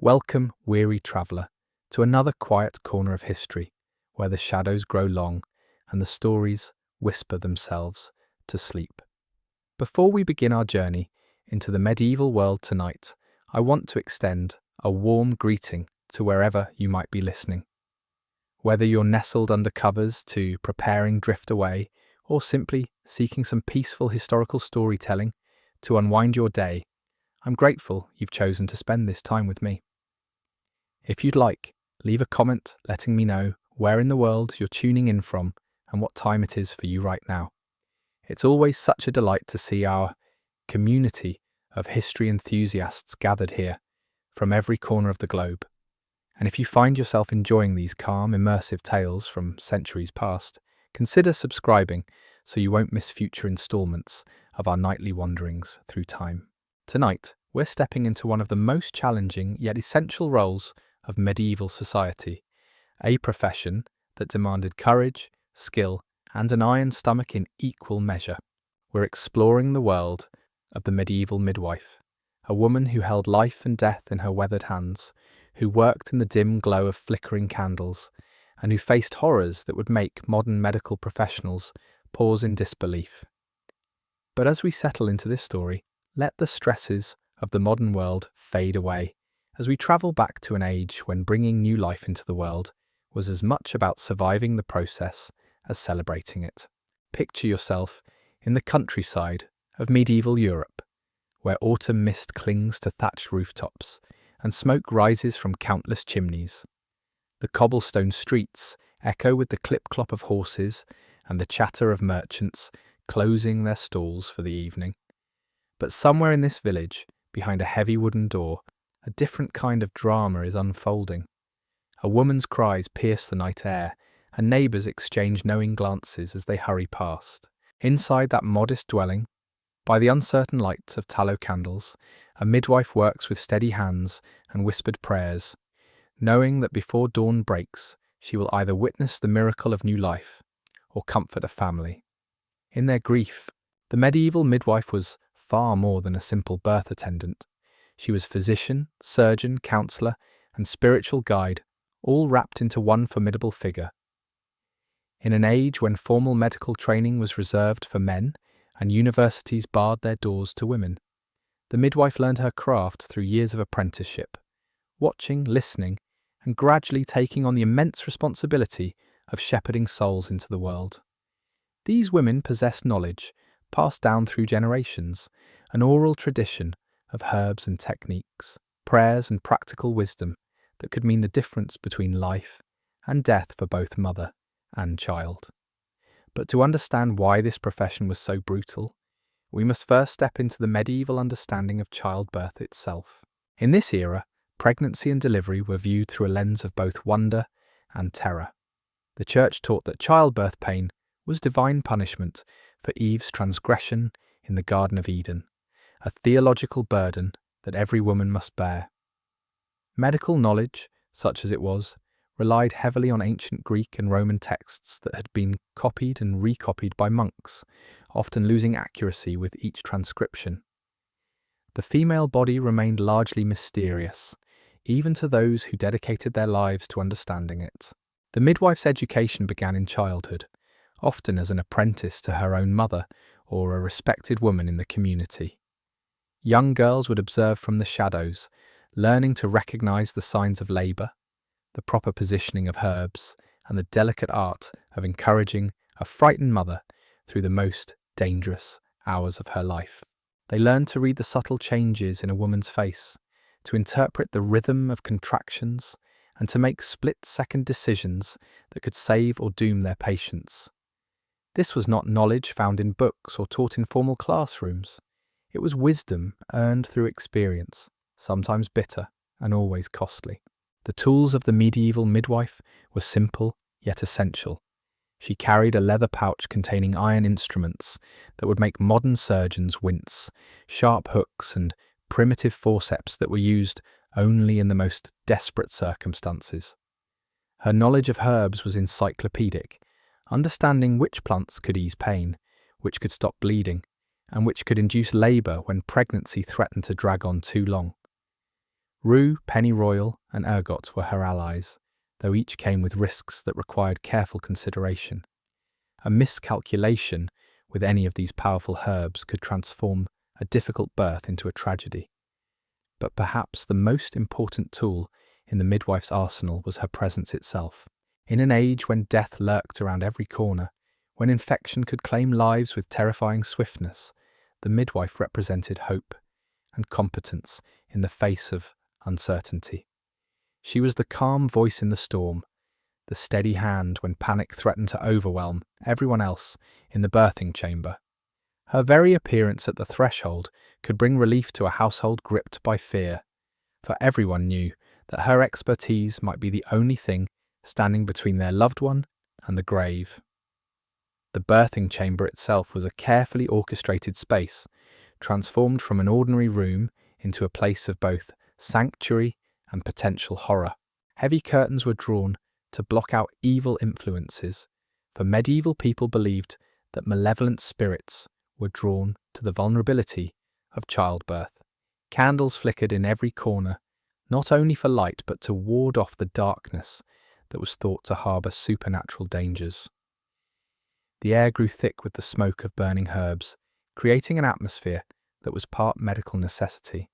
Welcome, weary traveller, to another quiet corner of history where the shadows grow long and the stories whisper themselves to sleep. Before we begin our journey into the medieval world tonight, I want to extend a warm greeting to wherever you might be listening. Whether you're nestled under covers to preparing drift away, or simply seeking some peaceful historical storytelling to unwind your day, I'm grateful you've chosen to spend this time with me. If you'd like, leave a comment letting me know where in the world you're tuning in from and what time it is for you right now. It's always such a delight to see our community of history enthusiasts gathered here from every corner of the globe. And if you find yourself enjoying these calm, immersive tales from centuries past, consider subscribing so you won't miss future installments of our nightly wanderings through time. Tonight, we're stepping into one of the most challenging yet essential roles of medieval society, a profession that demanded courage, skill, and an iron stomach in equal measure. We're exploring the world of the medieval midwife, a woman who held life and death in her weathered hands, who worked in the dim glow of flickering candles, and who faced horrors that would make modern medical professionals pause in disbelief. But as we settle into this story, let the stresses of the modern world fade away as we travel back to an age when bringing new life into the world was as much about surviving the process as celebrating it. Picture yourself in the countryside of medieval Europe, where autumn mist clings to thatched rooftops and smoke rises from countless chimneys. The cobblestone streets echo with the clip-clop of horses and the chatter of merchants closing their stalls for the evening. But somewhere in this village, behind a heavy wooden door, a different kind of drama is unfolding. A woman's cries pierce the night air, and neighbours exchange knowing glances as they hurry past. Inside that modest dwelling, by the uncertain light of tallow candles, a midwife works with steady hands and whispered prayers, knowing that before dawn breaks, she will either witness the miracle of new life or comfort a family. In their grief, the medieval midwife was far more than a simple birth attendant. She was physician, surgeon, counsellor, and spiritual guide, all wrapped into one formidable figure. In an age when formal medical training was reserved for men and universities barred their doors to women, the midwife learned her craft through years of apprenticeship, watching, listening, and gradually taking on the immense responsibility of shepherding souls into the world. These women possessed knowledge, passed down through generations, an oral tradition of herbs and techniques, prayers and practical wisdom that could mean the difference between life and death for both mother and child. But to understand why this profession was so brutal, we must first step into the medieval understanding of childbirth itself. In this era, pregnancy and delivery were viewed through a lens of both wonder and terror. The Church taught that childbirth pain was divine punishment for Eve's transgression in the Garden of Eden, a theological burden that every woman must bear. Medical knowledge, such as it was, relied heavily on ancient Greek and Roman texts that had been copied and recopied by monks, often losing accuracy with each transcription. The female body remained largely mysterious, even to those who dedicated their lives to understanding it. The midwife's education began in childhood, often as an apprentice to her own mother or a respected woman in the community. Young girls would observe from the shadows, learning to recognize the signs of labor, the proper positioning of herbs, and the delicate art of encouraging a frightened mother through the most dangerous hours of her life. They learned to read the subtle changes in a woman's face, to interpret the rhythm of contractions, and to make split-second decisions that could save or doom their patients. This was not knowledge found in books or taught in formal classrooms. It was wisdom earned through experience, sometimes bitter and always costly. The tools of the medieval midwife were simple yet essential. She carried a leather pouch containing iron instruments that would make modern surgeons wince, sharp hooks and primitive forceps that were used only in the most desperate circumstances. Her knowledge of herbs was encyclopedic, understanding which plants could ease pain, which could stop bleeding, and which could induce labour when pregnancy threatened to drag on too long. Rue, pennyroyal, and ergot were her allies, though each came with risks that required careful consideration. A miscalculation with any of these powerful herbs could transform a difficult birth into a tragedy. But perhaps the most important tool in the midwife's arsenal was her presence itself. In an age when death lurked around every corner, when infection could claim lives with terrifying swiftness, the midwife represented hope and competence in the face of uncertainty. She was the calm voice in the storm, the steady hand when panic threatened to overwhelm everyone else in the birthing chamber. Her very appearance at the threshold could bring relief to a household gripped by fear, for everyone knew that her expertise might be the only thing standing between their loved one and the grave. The birthing chamber itself was a carefully orchestrated space, transformed from an ordinary room into a place of both sanctuary and potential horror. Heavy curtains were drawn to block out evil influences, for medieval people believed that malevolent spirits were drawn to the vulnerability of childbirth. Candles flickered in every corner, not only for light but to ward off the darkness that was thought to harbour supernatural dangers. The air grew thick with the smoke of burning herbs, creating an atmosphere that was part medical necessity.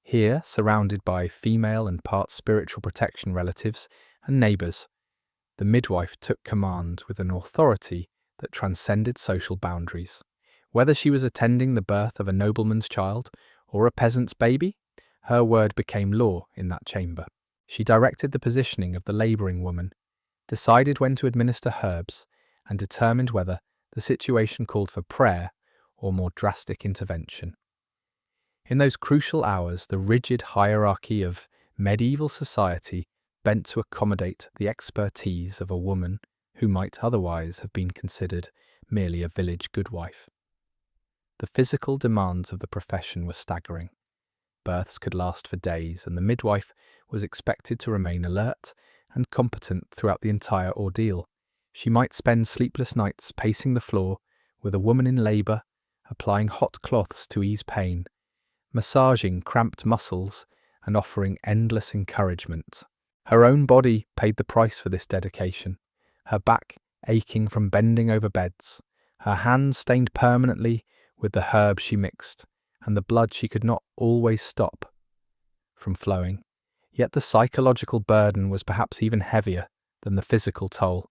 Here, surrounded by female and part spiritual protection relatives and neighbours, the midwife took command with an authority that transcended social boundaries. Whether she was attending the birth of a nobleman's child or a peasant's baby, her word became law in that chamber. She directed the positioning of the labouring woman, decided when to administer herbs, and determined whether the situation called for prayer or more drastic intervention. In those crucial hours, the rigid hierarchy of medieval society bent to accommodate the expertise of a woman who might otherwise have been considered merely a village goodwife. The physical demands of the profession were staggering. Births could last for days, and the midwife was expected to remain alert and competent throughout the entire ordeal. She might spend sleepless nights pacing the floor with a woman in labour, applying hot cloths to ease pain, massaging cramped muscles, and offering endless encouragement. Her own body paid the price for this dedication, her back aching from bending over beds, her hands stained permanently with the herbs she mixed, and the blood she could not always stop from flowing. Yet the psychological burden was perhaps even heavier than the physical toll.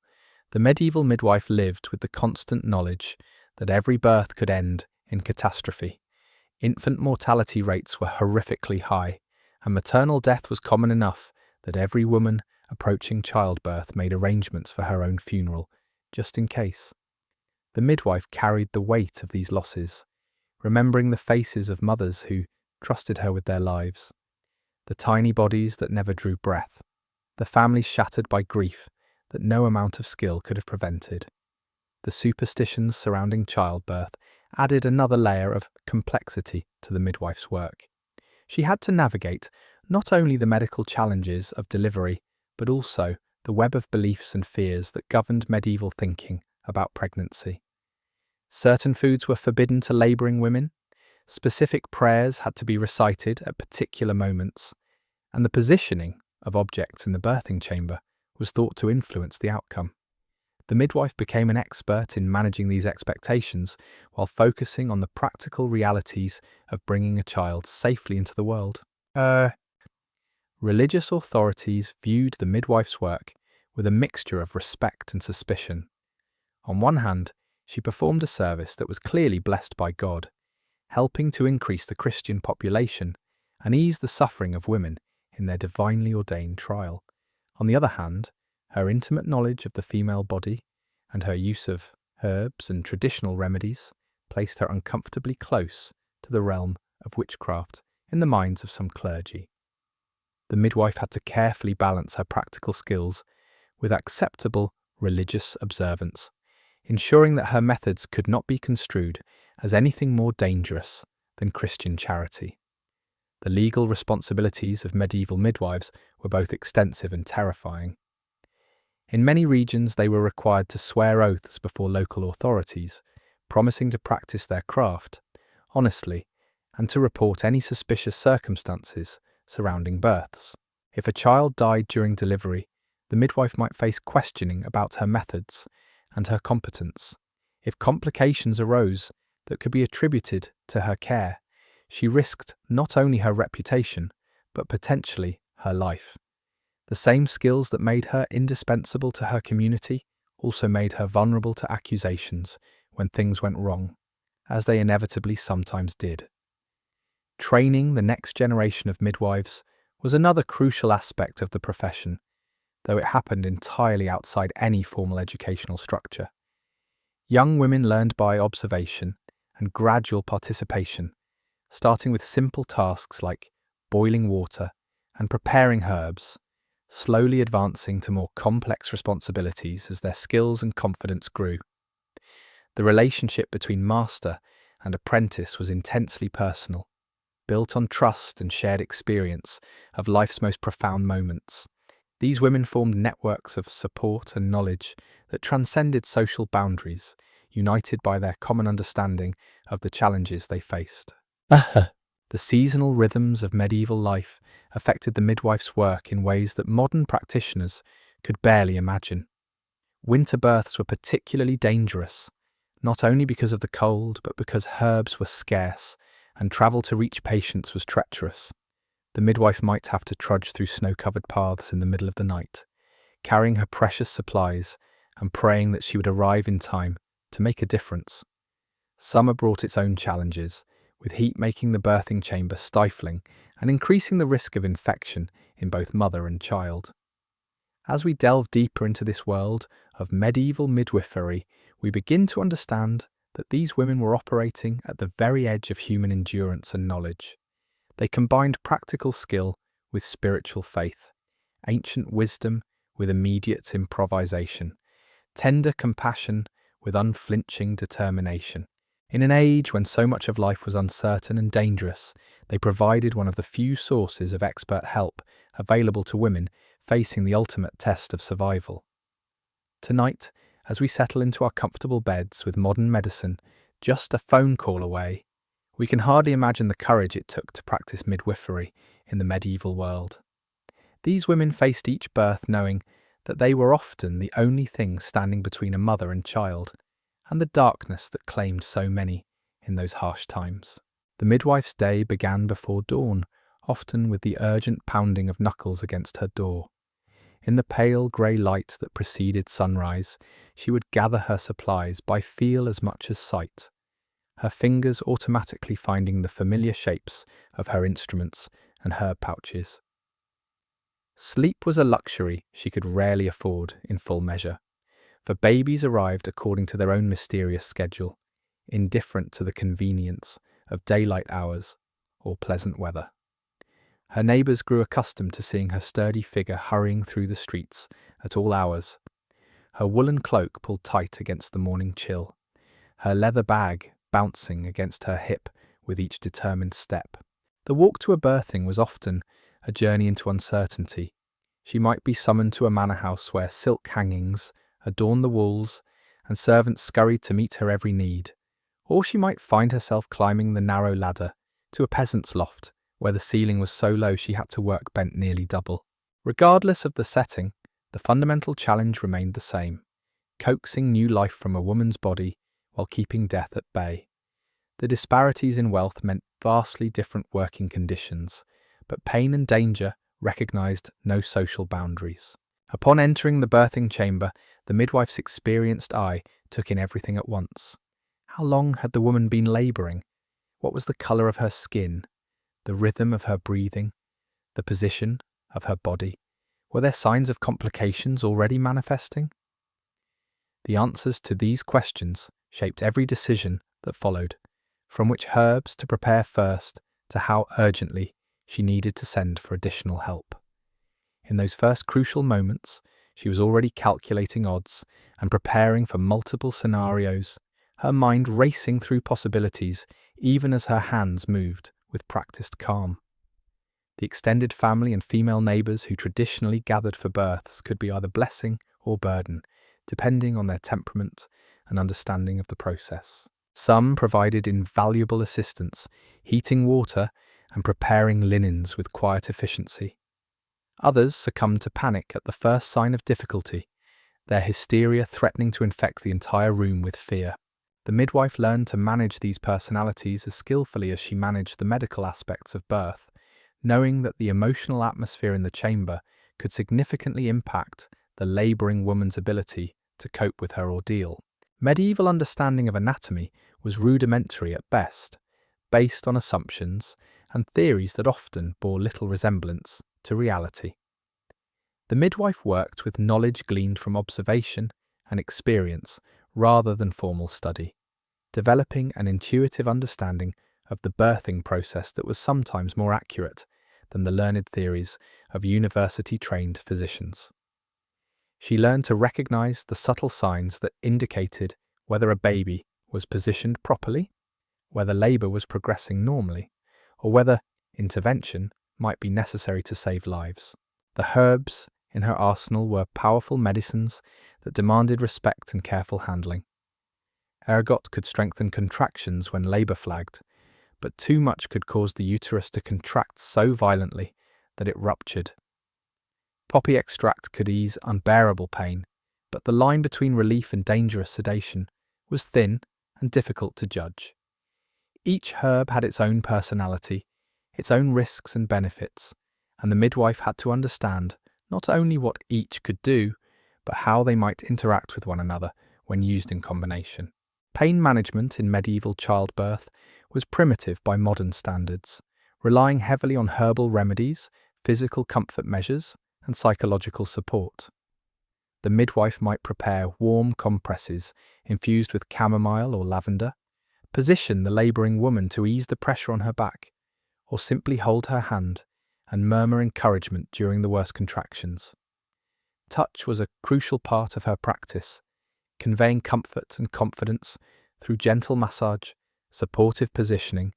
The medieval midwife lived with the constant knowledge that every birth could end in catastrophe. Infant mortality rates were horrifically high, and maternal death was common enough that every woman approaching childbirth made arrangements for her own funeral, just in case. The midwife carried the weight of these losses, remembering the faces of mothers who trusted her with their lives, the tiny bodies that never drew breath, the families shattered by grief that no amount of skill could have prevented. The superstitions surrounding childbirth added another layer of complexity to the midwife's work. She had to navigate not only the medical challenges of delivery, but also the web of beliefs and fears that governed medieval thinking about pregnancy. Certain foods were forbidden to labouring women, specific prayers had to be recited at particular moments, and the positioning of objects in the birthing chamber was thought to influence the outcome. The midwife became an expert in managing these expectations while focusing on the practical realities of bringing a child safely into the world. Religious authorities viewed the midwife's work with a mixture of respect and suspicion. On one hand, she performed a service that was clearly blessed by God, helping to increase the Christian population and ease the suffering of women in their divinely ordained trial. On the other hand, her intimate knowledge of the female body and her use of herbs and traditional remedies placed her uncomfortably close to the realm of witchcraft in the minds of some clergy. The midwife had to carefully balance her practical skills with acceptable religious observance, ensuring that her methods could not be construed as anything more dangerous than Christian charity. The legal responsibilities of medieval midwives were both extensive and terrifying. In many regions, they were required to swear oaths before local authorities, promising to practice their craft honestly and to report any suspicious circumstances surrounding births. If a child died during delivery, the midwife might face questioning about her methods and her competence. If complications arose that could be attributed to her care, she risked not only her reputation, but potentially her life. The same skills that made her indispensable to her community also made her vulnerable to accusations when things went wrong, as they inevitably sometimes did. Training the next generation of midwives was another crucial aspect of the profession, though it happened entirely outside any formal educational structure. Young women learned by observation and gradual participation, starting with simple tasks like boiling water and preparing herbs, slowly advancing to more complex responsibilities as their skills and confidence grew. The relationship between master and apprentice was intensely personal, built on trust and shared experience of life's most profound moments. These women formed networks of support and knowledge that transcended social boundaries, united by their common understanding of the challenges they faced. The seasonal rhythms of medieval life affected the midwife's work in ways that modern practitioners could barely imagine. Winter births were particularly dangerous, not only because of the cold, but because herbs were scarce and travel to reach patients was treacherous. The midwife might have to trudge through snow-covered paths in the middle of the night, carrying her precious supplies and praying that she would arrive in time to make a difference. Summer brought its own challenges, with heat making the birthing chamber stifling and increasing the risk of infection in both mother and child. As we delve deeper into this world of medieval midwifery, we begin to understand that these women were operating at the very edge of human endurance and knowledge. They combined practical skill with spiritual faith, ancient wisdom with immediate improvisation, tender compassion with unflinching determination. In an age when so much of life was uncertain and dangerous, they provided one of the few sources of expert help available to women facing the ultimate test of survival. Tonight, as we settle into our comfortable beds with modern medicine just a phone call away, we can hardly imagine the courage it took to practice midwifery in the medieval world. These women faced each birth knowing that they were often the only thing standing between a mother and child, and the darkness that claimed so many in those harsh times. The midwife's day began before dawn, often with the urgent pounding of knuckles against her door. In the pale grey light that preceded sunrise, she would gather her supplies by feel as much as sight, her fingers automatically finding the familiar shapes of her instruments and herb pouches. Sleep was a luxury she could rarely afford in full measure, for babies arrived according to their own mysterious schedule, indifferent to the convenience of daylight hours or pleasant weather. Her neighbours grew accustomed to seeing her sturdy figure hurrying through the streets at all hours, her woolen cloak pulled tight against the morning chill, her leather bag bouncing against her hip with each determined step. The walk to a birthing was often a journey into uncertainty. She might be summoned to a manor house where silk hangings adorned the walls and servants scurried to meet her every need, or she might find herself climbing the narrow ladder to a peasant's loft where the ceiling was so low she had to work bent nearly double. Regardless of the setting, the fundamental challenge remained the same: coaxing new life from a woman's body while keeping death at bay. The disparities in wealth meant vastly different working conditions, but pain and danger recognized no social boundaries. Upon entering the birthing chamber, the midwife's experienced eye took in everything at once. How long had the woman been labouring? What was the colour of her skin? The rhythm of her breathing? The position of her body? Were there signs of complications already manifesting? The answers to these questions shaped every decision that followed, from which herbs to prepare first to how urgently she needed to send for additional help. In those first crucial moments, she was already calculating odds and preparing for multiple scenarios, her mind racing through possibilities even as her hands moved with practiced calm. The extended family and female neighbours who traditionally gathered for births could be either blessing or burden, depending on their temperament and understanding of the process. Some provided invaluable assistance, heating water and preparing linens with quiet efficiency. Others succumbed to panic at the first sign of difficulty, their hysteria threatening to infect the entire room with fear. The midwife learned to manage these personalities as skillfully as she managed the medical aspects of birth, knowing that the emotional atmosphere in the chamber could significantly impact the labouring woman's ability to cope with her ordeal. Medieval understanding of anatomy was rudimentary at best, based on assumptions and theories that often bore little resemblance to reality. The midwife worked with knowledge gleaned from observation and experience rather than formal study, developing an intuitive understanding of the birthing process that was sometimes more accurate than the learned theories of university-trained physicians. She learned to recognize the subtle signs that indicated whether a baby was positioned properly, whether labor was progressing normally, or whether intervention might be necessary to save lives. The herbs in her arsenal were powerful medicines that demanded respect and careful handling. Ergot could strengthen contractions when labor flagged, but too much could cause the uterus to contract so violently that it ruptured. Poppy extract could ease unbearable pain, but the line between relief and dangerous sedation was thin and difficult to judge. Each herb had its own personality, its own risks and benefits, and the midwife had to understand not only what each could do, but how they might interact with one another when used in combination. Pain management in medieval childbirth was primitive by modern standards, relying heavily on herbal remedies, physical comfort measures, and psychological support. The midwife might prepare warm compresses infused with chamomile or lavender, position the labouring woman to ease the pressure on her back, or simply hold her hand and murmur encouragement during the worst contractions. Touch was a crucial part of her practice, conveying comfort and confidence through gentle massage, supportive positioning,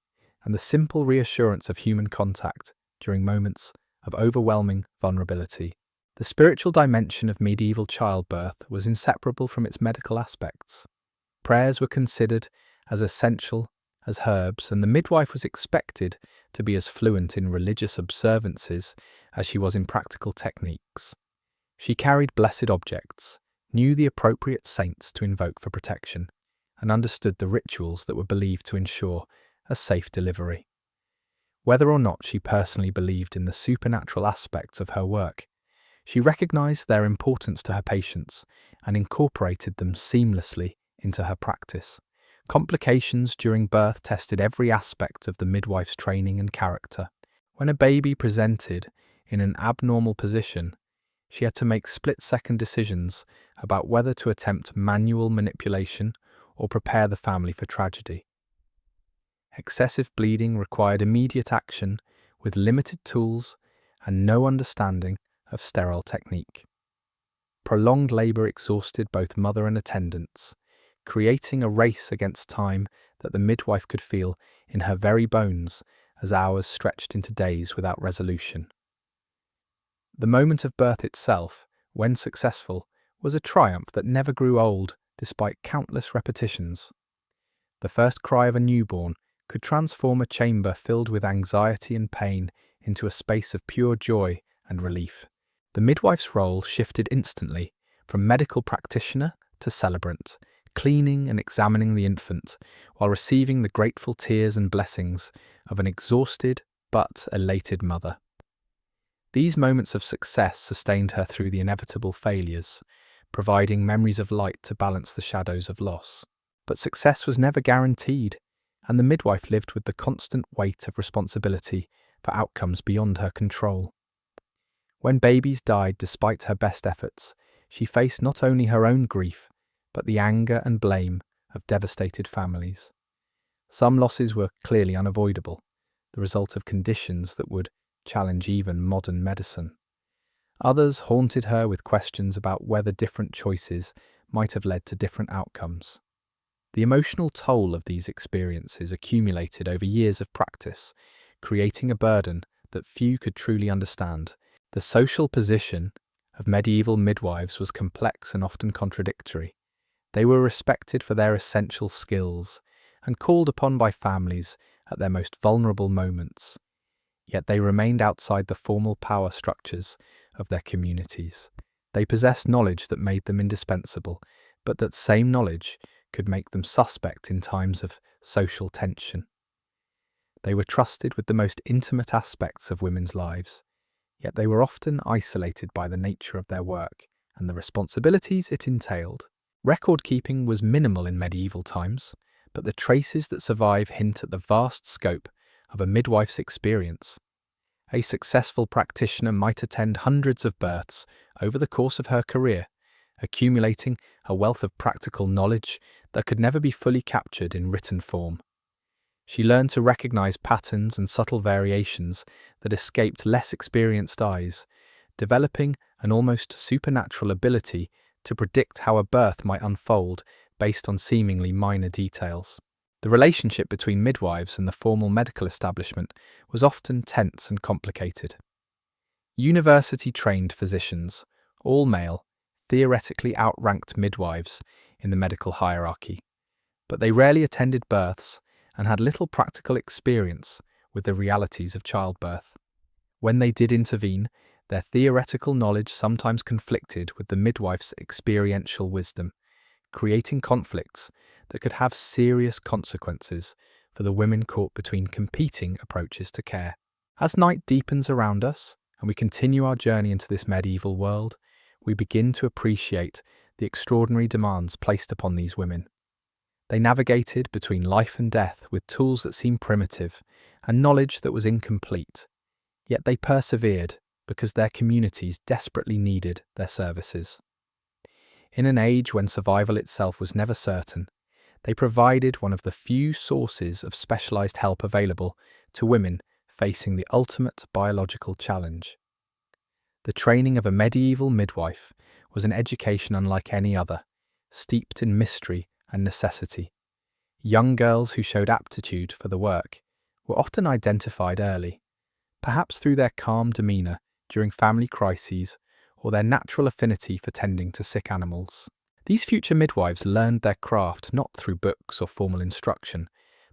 and the simple reassurance of human contact during moments of overwhelming vulnerability. The spiritual dimension of medieval childbirth was inseparable from its medical aspects. Prayers were considered as essential as herbs, and the midwife was expected to be as fluent in religious observances as she was in practical techniques. She carried blessed objects, knew the appropriate saints to invoke for protection, and understood the rituals that were believed to ensure a safe delivery. Whether or not she personally believed in the supernatural aspects of her work, she recognized their importance to her patients and incorporated them seamlessly into her practice. Complications during birth tested every aspect of the midwife's training and character. When a baby presented in an abnormal position, she had to make split-second decisions about whether to attempt manual manipulation or prepare the family for tragedy. Excessive bleeding required immediate action with limited tools and no understanding of sterile technique. Prolonged labour exhausted both mother and attendants, creating a race against time that the midwife could feel in her very bones as hours stretched into days without resolution. The moment of birth itself, when successful, was a triumph that never grew old despite countless repetitions. The first cry of a newborn could transform a chamber filled with anxiety and pain into a space of pure joy and relief. The midwife's role shifted instantly from medical practitioner to celebrant, cleaning and examining the infant while receiving the grateful tears and blessings of an exhausted but elated mother. These moments of success sustained her through the inevitable failures, providing memories of light to balance the shadows of loss. But success was never guaranteed, and the midwife lived with the constant weight of responsibility for outcomes beyond her control. When babies died despite her best efforts, she faced not only her own grief, but the anger and blame of devastated families. Some losses were clearly unavoidable, the result of conditions that would challenge even modern medicine. Others haunted her with questions about whether different choices might have led to different outcomes. The emotional toll of these experiences accumulated over years of practice, creating a burden that few could truly understand. The social position of medieval midwives was complex and often contradictory. They were respected for their essential skills and called upon by families at their most vulnerable moments. Yet they remained outside the formal power structures of their communities. They possessed knowledge that made them indispensable, but that same knowledge could make them suspect in times of social tension. They were trusted with the most intimate aspects of women's lives, yet they were often isolated by the nature of their work and the responsibilities it entailed. Record keeping was minimal in medieval times, but the traces that survive hint at the vast scope of a midwife's experience. A successful practitioner might attend hundreds of births over the course of her career, accumulating a wealth of practical knowledge that could never be fully captured in written form. She learned to recognize patterns and subtle variations that escaped less experienced eyes, developing an almost supernatural ability to predict how a birth might unfold based on seemingly minor details. The relationship between midwives and the formal medical establishment was often tense and complicated. University-trained physicians, all male, theoretically outranked midwives in the medical hierarchy, but they rarely attended births and had little practical experience with the realities of childbirth. When they did intervene, their theoretical knowledge sometimes conflicted with the midwife's experiential wisdom, creating conflicts that could have serious consequences for the women caught between competing approaches to care. As night deepens around us and we continue our journey into this medieval world, we begin to appreciate the extraordinary demands placed upon these women. They navigated between life and death with tools that seemed primitive and knowledge that was incomplete. Yet they persevered because their communities desperately needed their services. In an age when survival itself was never certain, they provided one of the few sources of specialized help available to women facing the ultimate biological challenge. The training of a medieval midwife was an education unlike any other, steeped in mystery and necessity. Young girls who showed aptitude for the work were often identified early, perhaps through their calm demeanor during family crises or their natural affinity for tending to sick animals. These future midwives learned their craft not through books or formal instruction,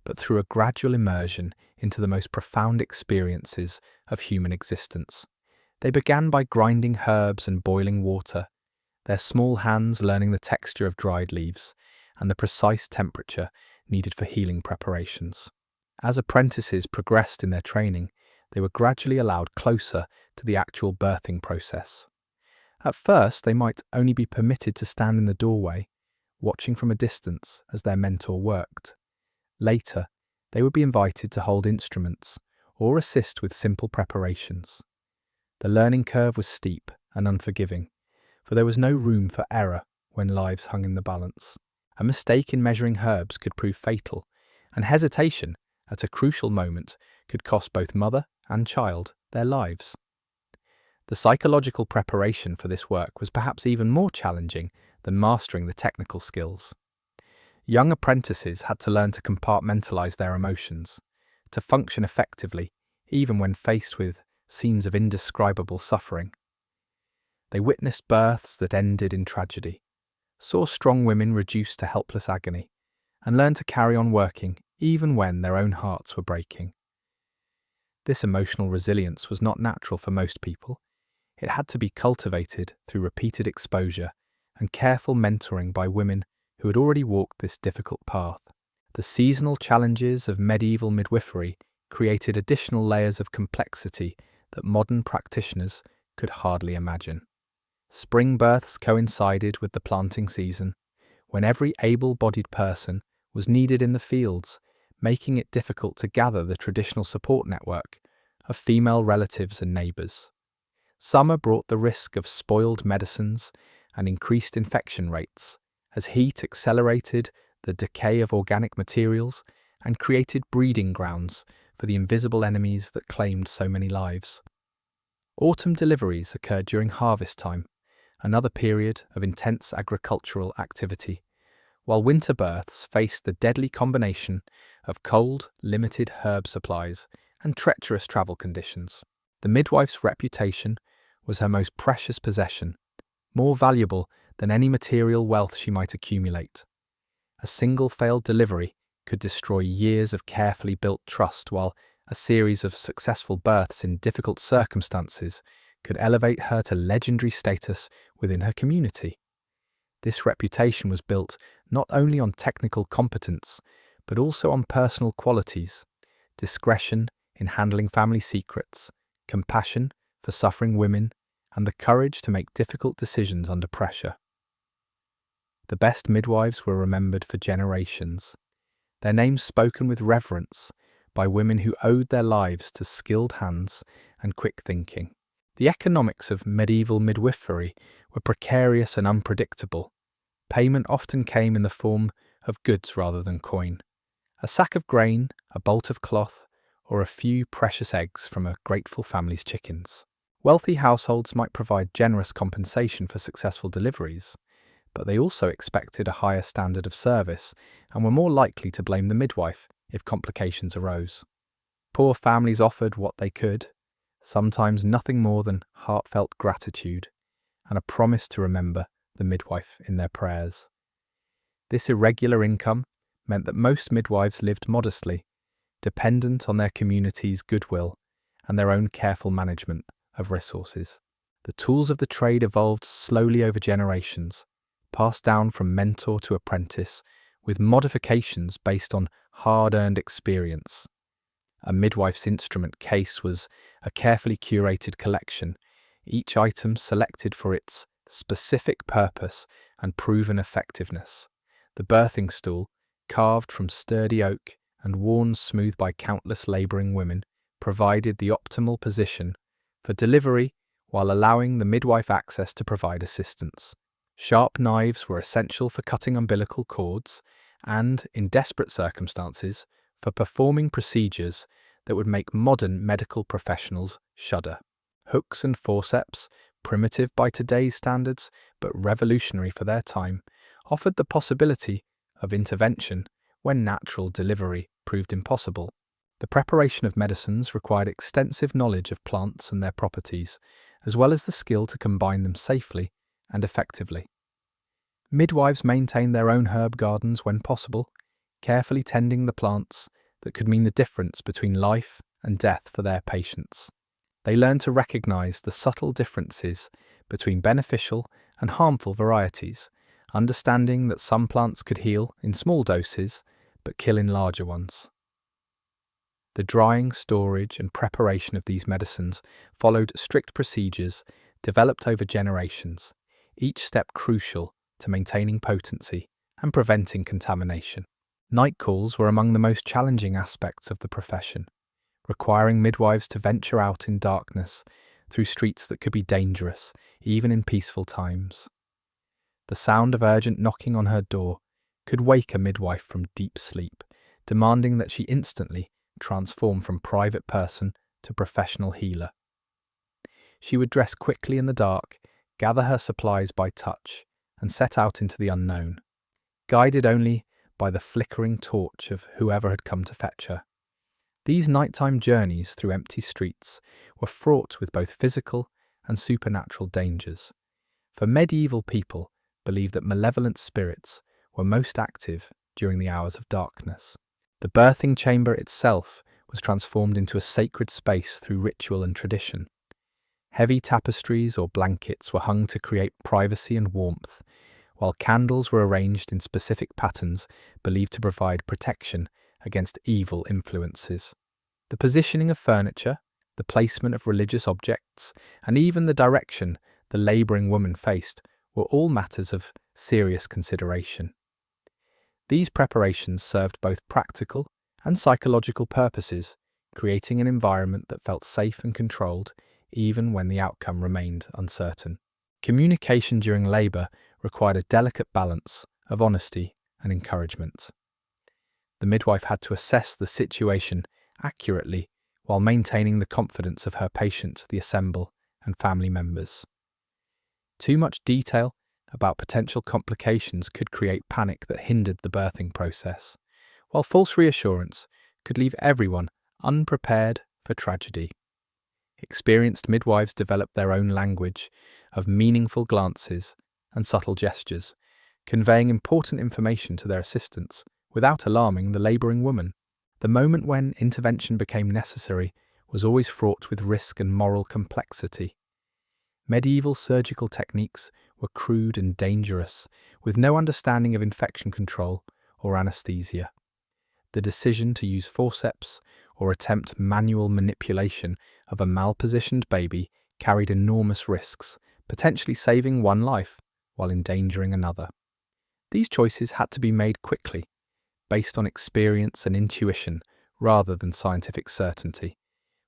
but through a gradual immersion into the most profound experiences of human existence. They began by grinding herbs and boiling water, their small hands learning the texture of dried leaves and the precise temperature needed for healing preparations. As apprentices progressed in their training, they were gradually allowed closer to the actual birthing process. At first, they might only be permitted to stand in the doorway, watching from a distance as their mentor worked. Later, they would be invited to hold instruments or assist with simple preparations. The learning curve was steep and unforgiving, for there was no room for error when lives hung in the balance. A mistake in measuring herbs could prove fatal, and hesitation at a crucial moment could cost both mother and child their lives. The psychological preparation for this work was perhaps even more challenging than mastering the technical skills. Young apprentices had to learn to compartmentalize their emotions, to function effectively, even when faced with scenes of indescribable suffering. They witnessed births that ended in tragedy, saw strong women reduced to helpless agony, and learned to carry on working even when their own hearts were breaking. This emotional resilience was not natural for most people. It had to be cultivated through repeated exposure and careful mentoring by women who had already walked this difficult path. The seasonal challenges of medieval midwifery created additional layers of complexity that modern practitioners could hardly imagine. Spring births coincided with the planting season, when every able-bodied person was needed in the fields, making it difficult to gather the traditional support network of female relatives and neighbours. Summer brought the risk of spoiled medicines and increased infection rates, as heat accelerated the decay of organic materials and created breeding grounds for the invisible enemies that claimed so many lives. Autumn deliveries occurred during harvest time, another period of intense agricultural activity, while winter births faced the deadly combination of cold, limited herb supplies and treacherous travel conditions. The midwife's reputation was her most precious possession, more valuable than any material wealth she might accumulate. A single failed delivery could destroy years of carefully built trust, while a series of successful births in difficult circumstances could elevate her to legendary status within her community. This reputation was built not only on technical competence, but also on personal qualities: discretion in handling family secrets, compassion for suffering women, and the courage to make difficult decisions under pressure. The best midwives were remembered for generations, their names spoken with reverence by women who owed their lives to skilled hands and quick thinking. The economics of medieval midwifery were precarious and unpredictable. Payment often came in the form of goods rather than coin. A sack of grain, a bolt of cloth, or a few precious eggs from a grateful family's chickens. Wealthy households might provide generous compensation for successful deliveries, but they also expected a higher standard of service and were more likely to blame the midwife if complications arose. Poor families offered what they could, sometimes nothing more than heartfelt gratitude and a promise to remember the midwife in their prayers. This irregular income meant that most midwives lived modestly, dependent on their community's goodwill and their own careful management of resources. The tools of the trade evolved slowly over generations, passed down from mentor to apprentice, with modifications based on hard-earned experience. A midwife's instrument case was a carefully curated collection, each item selected for its specific purpose and proven effectiveness. The birthing stool, carved from sturdy oak and worn smooth by countless labouring women, provided the optimal position for delivery while allowing the midwife access to provide assistance. Sharp knives were essential for cutting umbilical cords and, in desperate circumstances, for performing procedures that would make modern medical professionals shudder. Hooks and forceps, primitive by today's standards but revolutionary for their time, offered the possibility of intervention when natural delivery proved impossible. The preparation of medicines required extensive knowledge of plants and their properties, as well as the skill to combine them safely and effectively. Midwives maintained their own herb gardens when possible, carefully tending the plants that could mean the difference between life and death for their patients. They learned to recognize the subtle differences between beneficial and harmful varieties, understanding that some plants could heal in small doses but kill in larger ones. The drying, storage, and preparation of these medicines followed strict procedures developed over generations, each step crucial to maintaining potency and preventing contamination. Night calls were among the most challenging aspects of the profession, requiring midwives to venture out in darkness through streets that could be dangerous, even in peaceful times. The sound of urgent knocking on her door could wake a midwife from deep sleep, demanding that she instantly transform from private person to professional healer. She would dress quickly in the dark, gather her supplies by touch, and set out into the unknown, guided only by the flickering torch of whoever had come to fetch her. These nighttime journeys through empty streets were fraught with both physical and supernatural dangers, for medieval people believed that malevolent spirits were most active during the hours of darkness. The birthing chamber itself was transformed into a sacred space through ritual and tradition. Heavy tapestries or blankets were hung to create privacy and warmth, while candles were arranged in specific patterns believed to provide protection against evil influences. The positioning of furniture, the placement of religious objects, and even the direction the labouring woman faced were all matters of serious consideration. These preparations served both practical and psychological purposes, creating an environment that felt safe and controlled, even when the outcome remained uncertain. Communication during labour required a delicate balance of honesty and encouragement. The midwife had to assess the situation accurately while maintaining the confidence of her patient, the assemble, and family members. Too much detail about potential complications could create panic that hindered the birthing process, while false reassurance could leave everyone unprepared for tragedy. Experienced midwives developed their own language of meaningful glances and subtle gestures, conveying important information to their assistants without alarming the labouring woman. The moment when intervention became necessary was always fraught with risk and moral complexity. Medieval surgical techniques were crude and dangerous, with no understanding of infection control or anesthesia. The decision to use forceps or attempt manual manipulation of a malpositioned baby carried enormous risks, potentially saving one life while endangering another. These choices had to be made quickly, based on experience and intuition rather than scientific certainty,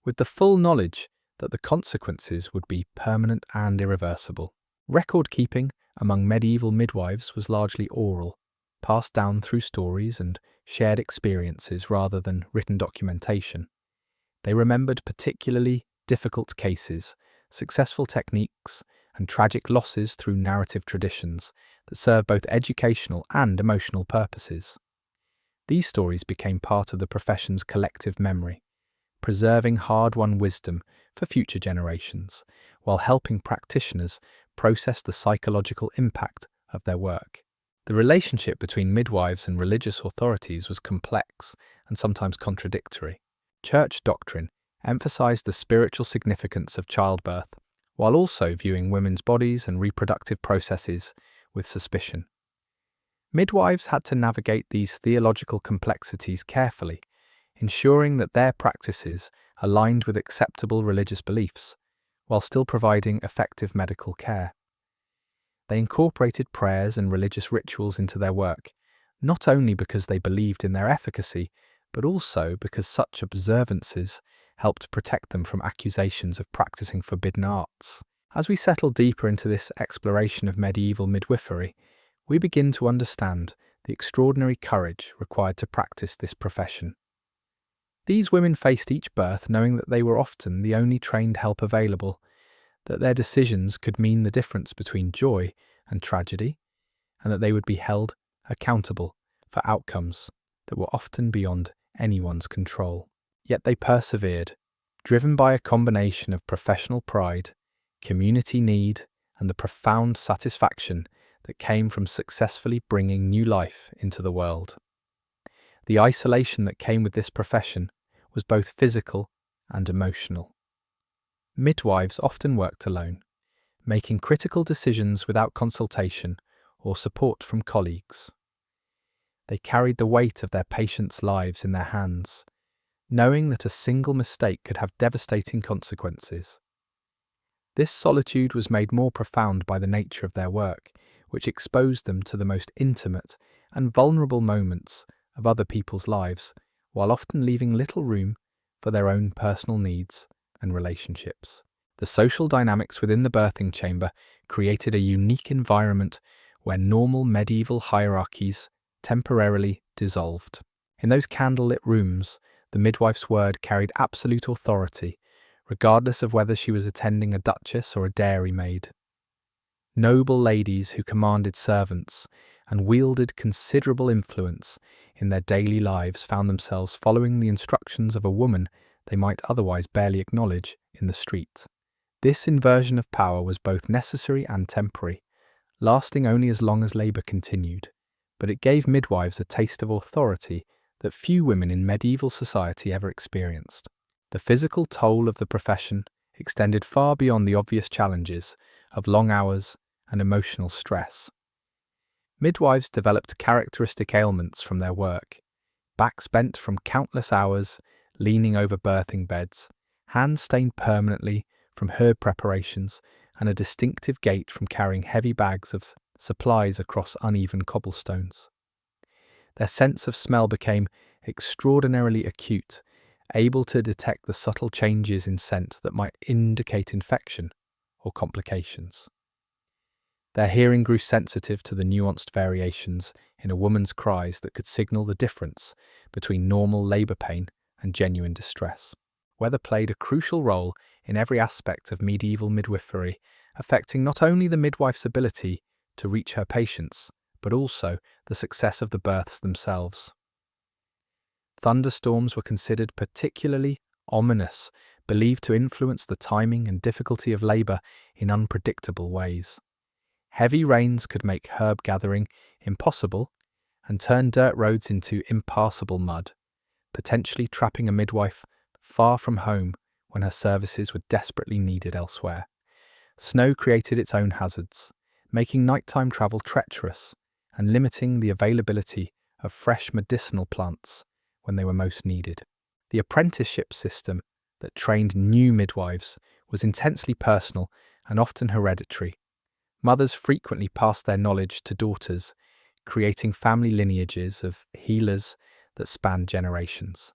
with the full knowledge that the consequences would be permanent and irreversible. Record keeping among medieval midwives was largely oral, passed down through stories and shared experiences rather than written documentation. They remembered particularly difficult cases, successful techniques, and tragic losses through narrative traditions that serve both educational and emotional purposes. These stories became part of the profession's collective memory, preserving hard-won wisdom for future generations, while helping practitioners process the psychological impact of their work. The relationship between midwives and religious authorities was complex and sometimes contradictory. Church doctrine emphasized the spiritual significance of childbirth, while also viewing women's bodies and reproductive processes with suspicion. Midwives had to navigate these theological complexities carefully, ensuring that their practices aligned with acceptable religious beliefs, while still providing effective medical care. They incorporated prayers and religious rituals into their work, not only because they believed in their efficacy, but also because such observances helped protect them from accusations of practicing forbidden arts. As we settle deeper into this exploration of medieval midwifery, we begin to understand the extraordinary courage required to practice this profession. These women faced each birth knowing that they were often the only trained help available, that their decisions could mean the difference between joy and tragedy, and that they would be held accountable for outcomes that were often beyond anyone's control. Yet they persevered, driven by a combination of professional pride, community need, and the profound satisfaction that came from successfully bringing new life into the world. The isolation that came with this profession was both physical and emotional. Midwives often worked alone, making critical decisions without consultation or support from colleagues. They carried the weight of their patients' lives in their hands, knowing that a single mistake could have devastating consequences. This solitude was made more profound by the nature of their work, which exposed them to the most intimate and vulnerable moments of other people's lives, while often leaving little room for their own personal needs and relationships. The social dynamics within the birthing chamber created a unique environment where normal medieval hierarchies temporarily dissolved. In those candlelit rooms, the midwife's word carried absolute authority, regardless of whether she was attending a duchess or a dairymaid. Noble ladies who commanded servants and wielded considerable influence in their daily lives found themselves following the instructions of a woman they might otherwise barely acknowledge in the street. This inversion of power was both necessary and temporary, lasting only as long as labour continued, but it gave midwives a taste of authority that few women in medieval society ever experienced. The physical toll of the profession extended far beyond the obvious challenges of long hours and emotional stress. Midwives developed characteristic ailments from their work: backs bent from countless hours leaning over birthing beds, hands stained permanently from herb preparations, and a distinctive gait from carrying heavy bags of supplies across uneven cobblestones. Their sense of smell became extraordinarily acute, able to detect the subtle changes in scent that might indicate infection or complications. Their hearing grew sensitive to the nuanced variations in a woman's cries that could signal the difference between normal labour pain and genuine distress. Weather played a crucial role in every aspect of medieval midwifery, affecting not only the midwife's ability to reach her patients, but also the success of the births themselves. Thunderstorms were considered particularly ominous, believed to influence the timing and difficulty of labour in unpredictable ways. Heavy rains could make herb gathering impossible and turn dirt roads into impassable mud, potentially trapping a midwife far from home when her services were desperately needed elsewhere. Snow created its own hazards, making nighttime travel treacherous and limiting the availability of fresh medicinal plants when they were most needed. The apprenticeship system that trained new midwives was intensely personal and often hereditary. Mothers frequently passed their knowledge to daughters, creating family lineages of healers that spanned generations.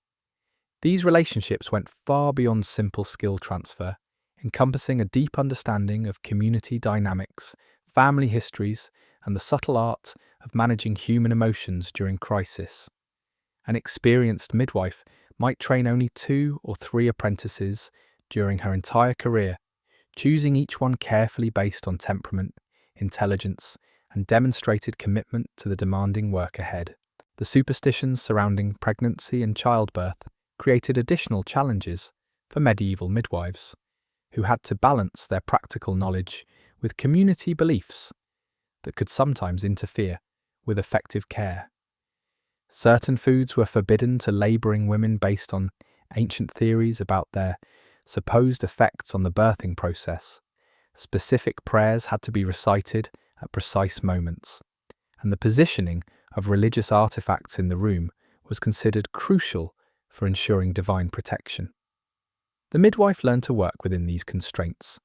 These relationships went far beyond simple skill transfer, encompassing a deep understanding of community dynamics, family histories, and the subtle art of managing human emotions during crisis. An experienced midwife might train only 2 or 3 apprentices during her entire career, choosing each one carefully based on temperament, intelligence, and demonstrated commitment to the demanding work ahead. The superstitions surrounding pregnancy and childbirth created additional challenges for medieval midwives, who had to balance their practical knowledge with community beliefs that could sometimes interfere with effective care. Certain foods were forbidden to labouring women based on ancient theories about their supposed effects on the birthing process. Specific prayers had to be recited at precise moments, and the positioning of religious artifacts in the room was considered crucial for ensuring divine protection. The midwife learned to work within these constraints,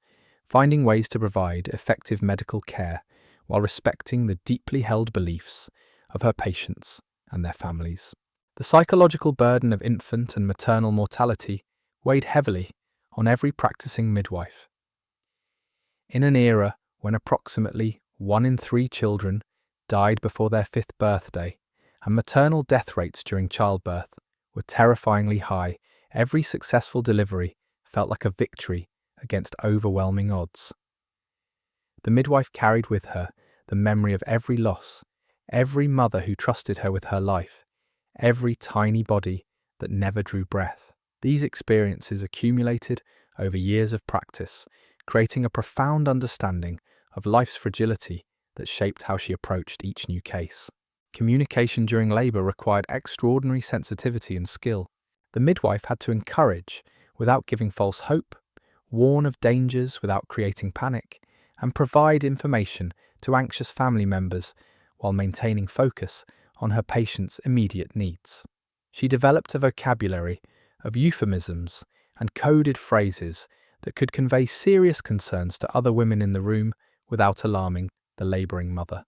finding ways to provide effective medical care while respecting the deeply held beliefs of her patients and their families. The psychological burden of infant and maternal mortality weighed heavily on every practicing midwife. In an era when approximately 1 in 3 children died before their 5th birthday, and maternal death rates during childbirth were terrifyingly high, every successful delivery felt like a victory against overwhelming odds. The midwife carried with her the memory of every loss, every mother who trusted her with her life, every tiny body that never drew breath. These experiences accumulated over years of practice, creating a profound understanding of life's fragility that shaped how she approached each new case. Communication during labour required extraordinary sensitivity and skill. The midwife had to encourage without giving false hope, warn of dangers without creating panic, and provide information to anxious family members while maintaining focus on her patients' immediate needs. She developed a vocabulary of euphemisms and coded phrases that could convey serious concerns to other women in the room without alarming the labouring mother.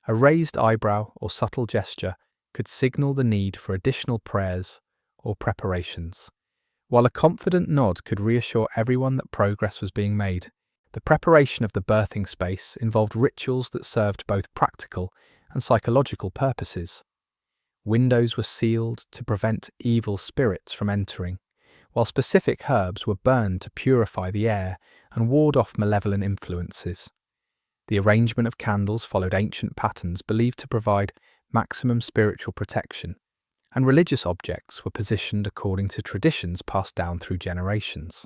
A raised eyebrow or subtle gesture could signal the need for additional prayers or preparations, while a confident nod could reassure everyone that progress was being made. The preparation of the birthing space involved rituals that served both practical and psychological purposes. Windows were sealed to prevent evil spirits from entering, while specific herbs were burned to purify the air and ward off malevolent influences. The arrangement of candles followed ancient patterns believed to provide maximum spiritual protection, and religious objects were positioned according to traditions passed down through generations.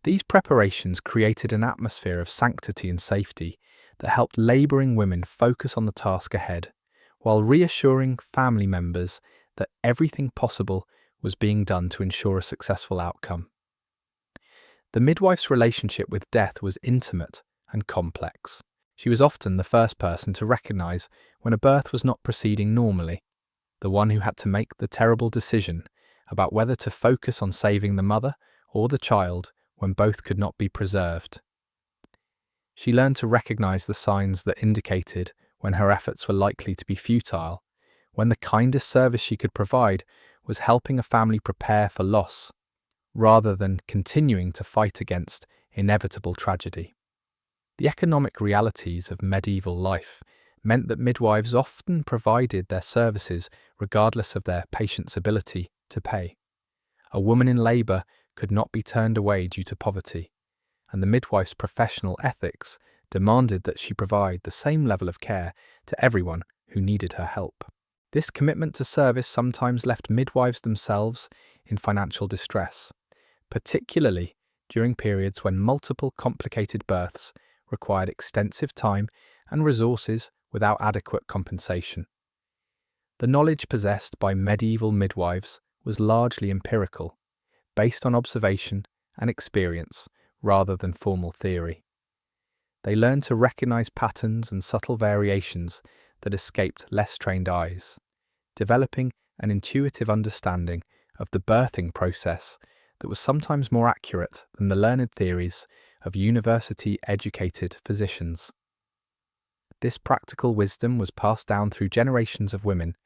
These preparations created an atmosphere of sanctity and safety that helped labouring women focus on the task ahead, while reassuring family members that everything possible was being done to ensure a successful outcome. The midwife's relationship with death was intimate and complex. She was often the first person to recognise when a birth was not proceeding normally, the one who had to make the terrible decision about whether to focus on saving the mother or the child when both could not be preserved. She learned to recognise the signs that indicated when her efforts were likely to be futile, when the kindest service she could provide was helping a family prepare for loss, rather than continuing to fight against inevitable tragedy. The economic realities of medieval life meant that midwives often provided their services regardless of their patients' ability to pay. A woman in labour could not be turned away due to poverty, and the midwife's professional ethics demanded that she provide the same level of care to everyone who needed her help. This commitment to service sometimes left midwives themselves in financial distress, particularly during periods when multiple complicated births required extensive time and resources without adequate compensation. The knowledge possessed by medieval midwives was largely empirical, based on observation and experience rather than formal theory. They learned to recognize patterns and subtle variations that escaped less trained eyes, developing an intuitive understanding of the birthing process that was sometimes more accurate than the learned theories of university-educated physicians. This practical wisdom was passed down through generations of women,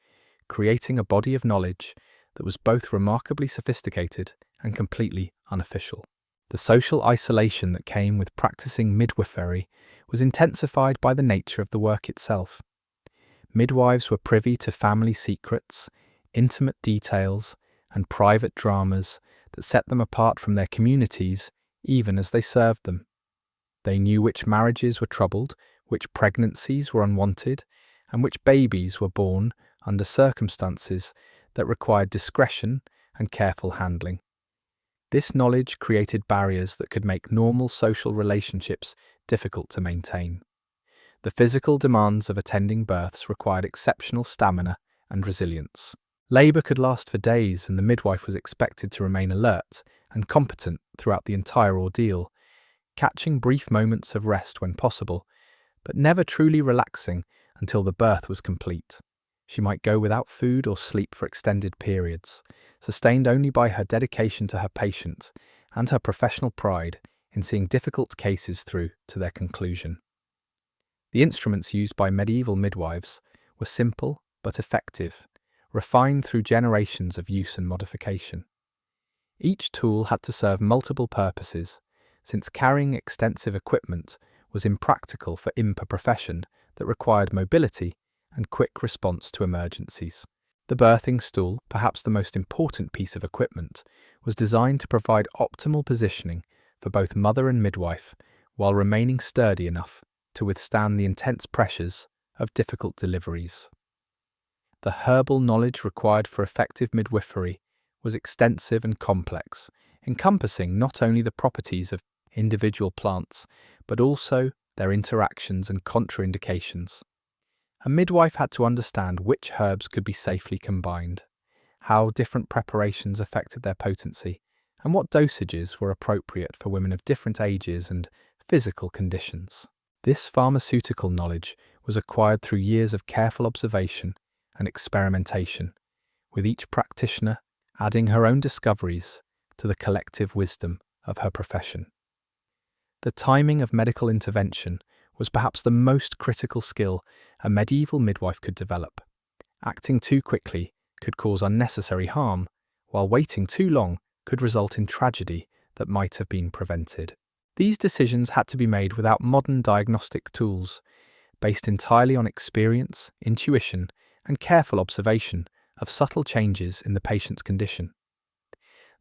creating a body of knowledge that was both remarkably sophisticated and completely unofficial. The social isolation that came with practicing midwifery was intensified by the nature of the work itself. Midwives were privy to family secrets, intimate details, and private dramas that set them apart from their communities even as they served them. They knew which marriages were troubled, which pregnancies were unwanted, and which babies were born under circumstances that required discretion and careful handling. This knowledge created barriers that could make normal social relationships difficult to maintain. The physical demands of attending births required exceptional stamina and resilience. Labour could last for days, and the midwife was expected to remain alert and competent throughout the entire ordeal, catching brief moments of rest when possible, but never truly relaxing until the birth was complete. She might go without food or sleep for extended periods, sustained only by her dedication to her patient and her professional pride in seeing difficult cases through to their conclusion. The instruments used by medieval midwives were simple but effective, refined through generations of use and modification. Each tool had to serve multiple purposes, since carrying extensive equipment was impractical for a profession that required mobility and quick response to emergencies. The birthing stool, perhaps the most important piece of equipment, was designed to provide optimal positioning for both mother and midwife while remaining sturdy enough to withstand the intense pressures of difficult deliveries. The herbal knowledge required for effective midwifery was extensive and complex, encompassing not only the properties of individual plants, but also their interactions and contraindications. A midwife had to understand which herbs could be safely combined, how different preparations affected their potency, and what dosages were appropriate for women of different ages and physical conditions. This pharmaceutical knowledge was acquired through years of careful observation and experimentation, with each practitioner adding her own discoveries to the collective wisdom of her profession. The timing of medical intervention was perhaps the most critical skill a medieval midwife could develop. Acting too quickly could cause unnecessary harm, while waiting too long could result in tragedy that might have been prevented. These decisions had to be made without modern diagnostic tools, based entirely on experience, intuition, and careful observation of subtle changes in the patient's condition.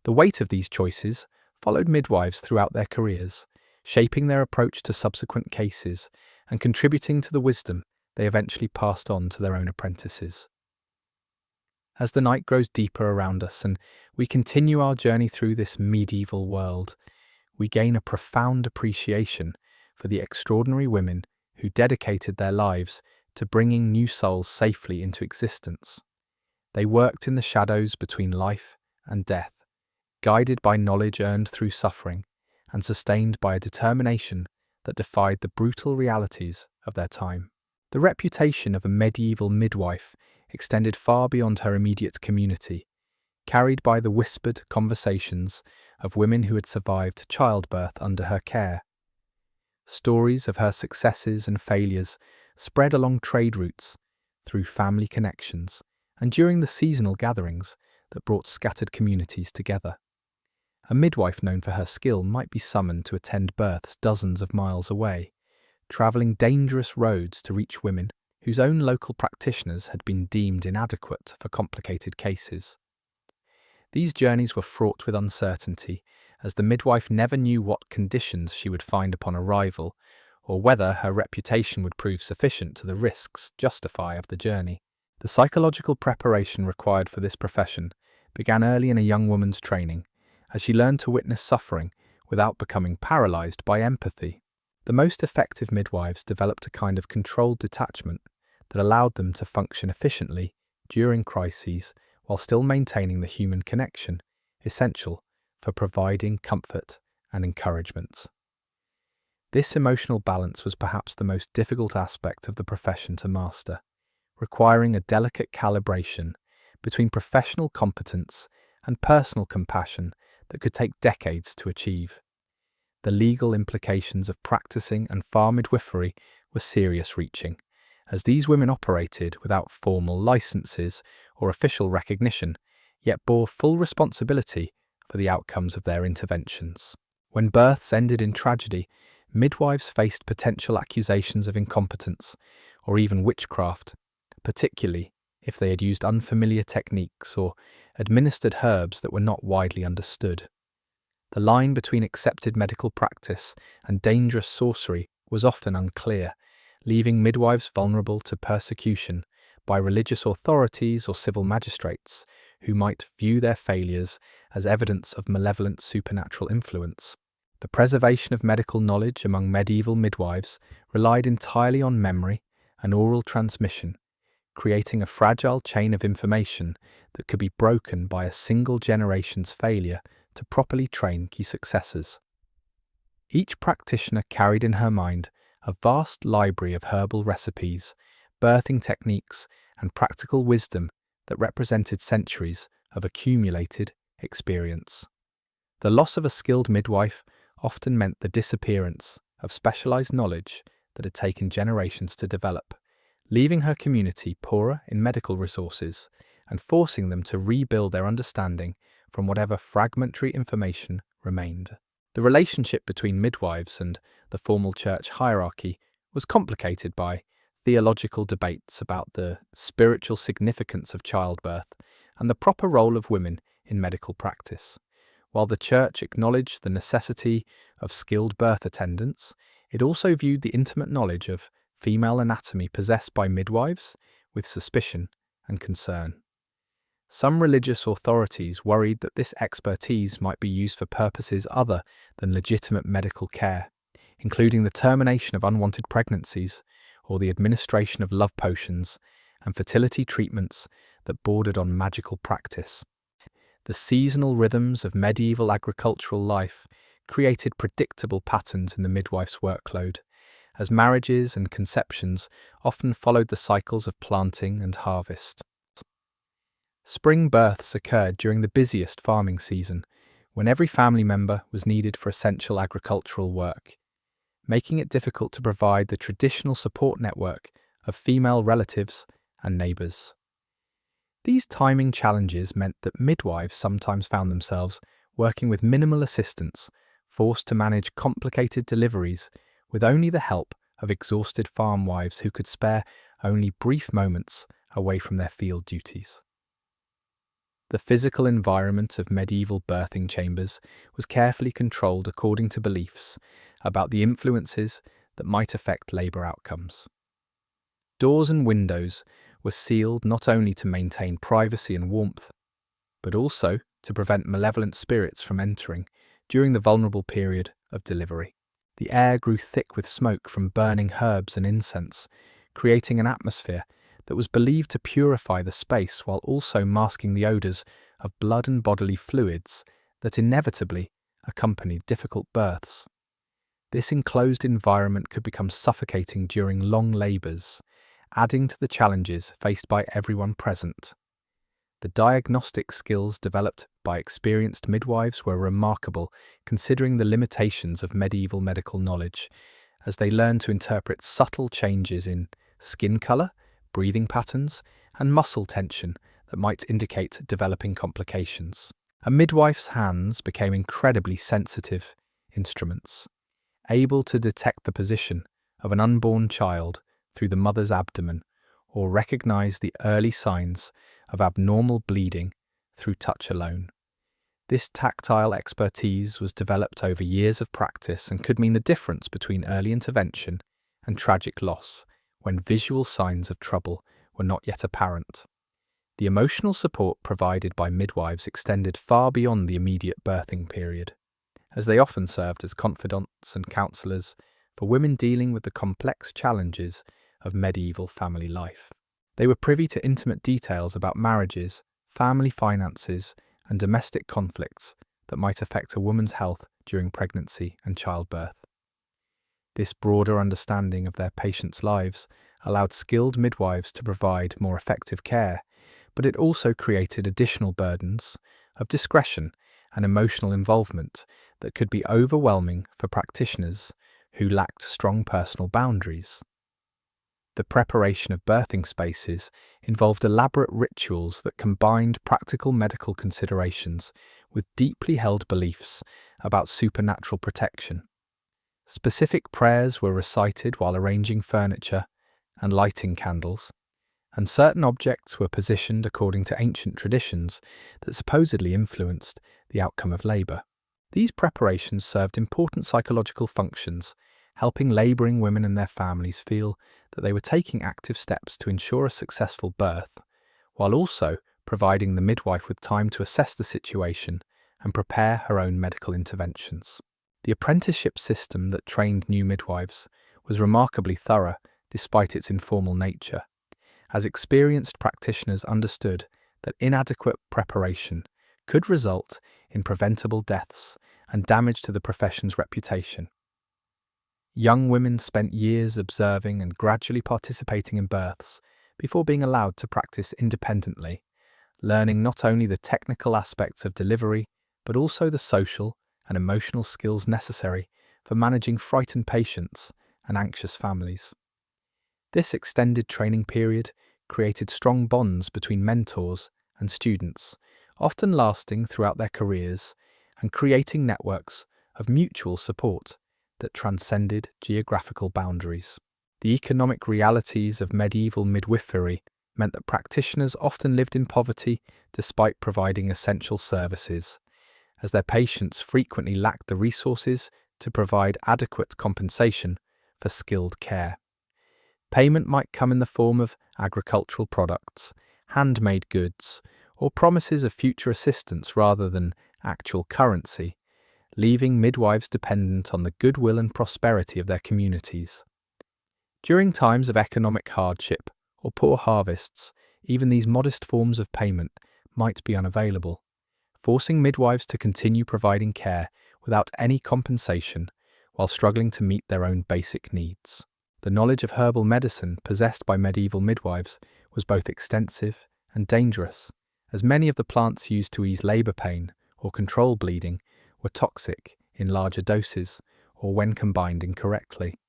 The weight of these choices followed midwives throughout their careers, shaping their approach to subsequent cases and contributing to the wisdom they eventually passed on to their own apprentices. As the night grows deeper around us and we continue our journey through this medieval world, we gain a profound appreciation for the extraordinary women who dedicated their lives to bringing new souls safely into existence. They worked in the shadows between life and death, guided by knowledge earned through suffering and sustained by a determination that defied the brutal realities of their time. The reputation of a medieval midwife extended far beyond her immediate community, carried by the whispered conversations of women who had survived childbirth under her care. Stories of her successes and failures spread along trade routes, through family connections, and during the seasonal gatherings that brought scattered communities together. A midwife known for her skill might be summoned to attend births dozens of miles away, travelling dangerous roads to reach women whose own local practitioners had been deemed inadequate for complicated cases. These journeys were fraught with uncertainty, as the midwife never knew what conditions she would find upon arrival, or whether her reputation would prove sufficient to the risks justify of the journey. The psychological preparation required for this profession began early in a young woman's training, as she learned to witness suffering without becoming paralysed by empathy. The most effective midwives developed a kind of controlled detachment that allowed them to function efficiently during crises while still maintaining the human connection essential for providing comfort and encouragement. This emotional balance was perhaps the most difficult aspect of the profession to master, requiring a delicate calibration between professional competence and personal compassion that could take decades to achieve. The legal implications of practicing and farm midwifery were serious-reaching, as these women operated without formal licenses or official recognition, yet bore full responsibility for the outcomes of their interventions. When births ended in tragedy, midwives faced potential accusations of incompetence or even witchcraft, particularly if they had used unfamiliar techniques or administered herbs that were not widely understood. The line between accepted medical practice and dangerous sorcery was often unclear, leaving midwives vulnerable to persecution by religious authorities or civil magistrates who might view their failures as evidence of malevolent supernatural influence. The preservation of medical knowledge among medieval midwives relied entirely on memory and oral transmission, creating a fragile chain of information that could be broken by a single generation's failure to properly train key successors. Each practitioner carried in her mind a vast library of herbal recipes, birthing techniques, and practical wisdom that represented centuries of accumulated experience. The loss of a skilled midwife often meant the disappearance of specialized knowledge that had taken generations to develop, leaving her community poorer in medical resources and forcing them to rebuild their understanding from whatever fragmentary information remained. The relationship between midwives and the formal church hierarchy was complicated by theological debates about the spiritual significance of childbirth and the proper role of women in medical practice. While the church acknowledged the necessity of skilled birth attendants, it also viewed the intimate knowledge of female anatomy possessed by midwives with suspicion and concern. Some religious authorities worried that this expertise might be used for purposes other than legitimate medical care, including the termination of unwanted pregnancies or the administration of love potions and fertility treatments that bordered on magical practice. The seasonal rhythms of medieval agricultural life created predictable patterns in the midwife's workload, as marriages and conceptions often followed the cycles of planting and harvest. Spring births occurred during the busiest farming season, when every family member was needed for essential agricultural work, making it difficult to provide the traditional support network of female relatives and neighbours. These timing challenges meant that midwives sometimes found themselves working with minimal assistance, forced to manage complicated deliveries with only the help of exhausted farm wives who could spare only brief moments away from their field duties. The physical environment of medieval birthing chambers was carefully controlled according to beliefs about the influences that might affect labour outcomes. Doors and windows were sealed not only to maintain privacy and warmth, but also to prevent malevolent spirits from entering during the vulnerable period of delivery. The air grew thick with smoke from burning herbs and incense, creating an atmosphere that was believed to purify the space while also masking the odours of blood and bodily fluids that inevitably accompanied difficult births. This enclosed environment could become suffocating during long labours, adding to the challenges faced by everyone present. The diagnostic skills developed by experienced midwives were remarkable, considering the limitations of medieval medical knowledge, as they learned to interpret subtle changes in skin colour, breathing patterns, and muscle tension that might indicate developing complications. A midwife's hands became incredibly sensitive instruments, able to detect the position of an unborn child through the mother's abdomen or recognize the early signs of abnormal bleeding through touch alone. This tactile expertise was developed over years of practice and could mean the difference between early intervention and tragic loss when visual signs of trouble were not yet apparent. The emotional support provided by midwives extended far beyond the immediate birthing period, as they often served as confidants and counsellors for women dealing with the complex challenges of medieval family life. They were privy to intimate details about marriages, family finances, and domestic conflicts that might affect a woman's health during pregnancy and childbirth. This broader understanding of their patients' lives allowed skilled midwives to provide more effective care, but it also created additional burdens of discretion and emotional involvement that could be overwhelming for practitioners who lacked strong personal boundaries. The preparation of birthing spaces involved elaborate rituals that combined practical medical considerations with deeply held beliefs about supernatural protection. Specific prayers were recited while arranging furniture and lighting candles, and certain objects were positioned according to ancient traditions that supposedly influenced the outcome of labour. These preparations served important psychological functions, helping labouring women and their families feel that they were taking active steps to ensure a successful birth, while also providing the midwife with time to assess the situation and prepare her own medical interventions. The apprenticeship system that trained new midwives was remarkably thorough despite its informal nature, as experienced practitioners understood that inadequate preparation could result in preventable deaths and damage to the profession's reputation. Young women spent years observing and gradually participating in births before being allowed to practice independently, learning not only the technical aspects of delivery, but also the social and emotional skills necessary for managing frightened patients and anxious families. This extended training period created strong bonds between mentors and students, often lasting throughout their careers and creating networks of mutual support that transcended geographical boundaries. The economic realities of medieval midwifery meant that practitioners often lived in poverty despite providing essential services, as their patients frequently lacked the resources to provide adequate compensation for skilled care. Payment might come in the form of agricultural products, handmade goods, or promises of future assistance rather than actual currency, leaving midwives dependent on the goodwill and prosperity of their communities. During times of economic hardship or poor harvests, even these modest forms of payment might be unavailable, forcing midwives to continue providing care without any compensation while struggling to meet their own basic needs. The knowledge of herbal medicine possessed by medieval midwives was both extensive and dangerous, as many of the plants used to ease labour pain or control bleeding were toxic in larger doses or when combined incorrectly.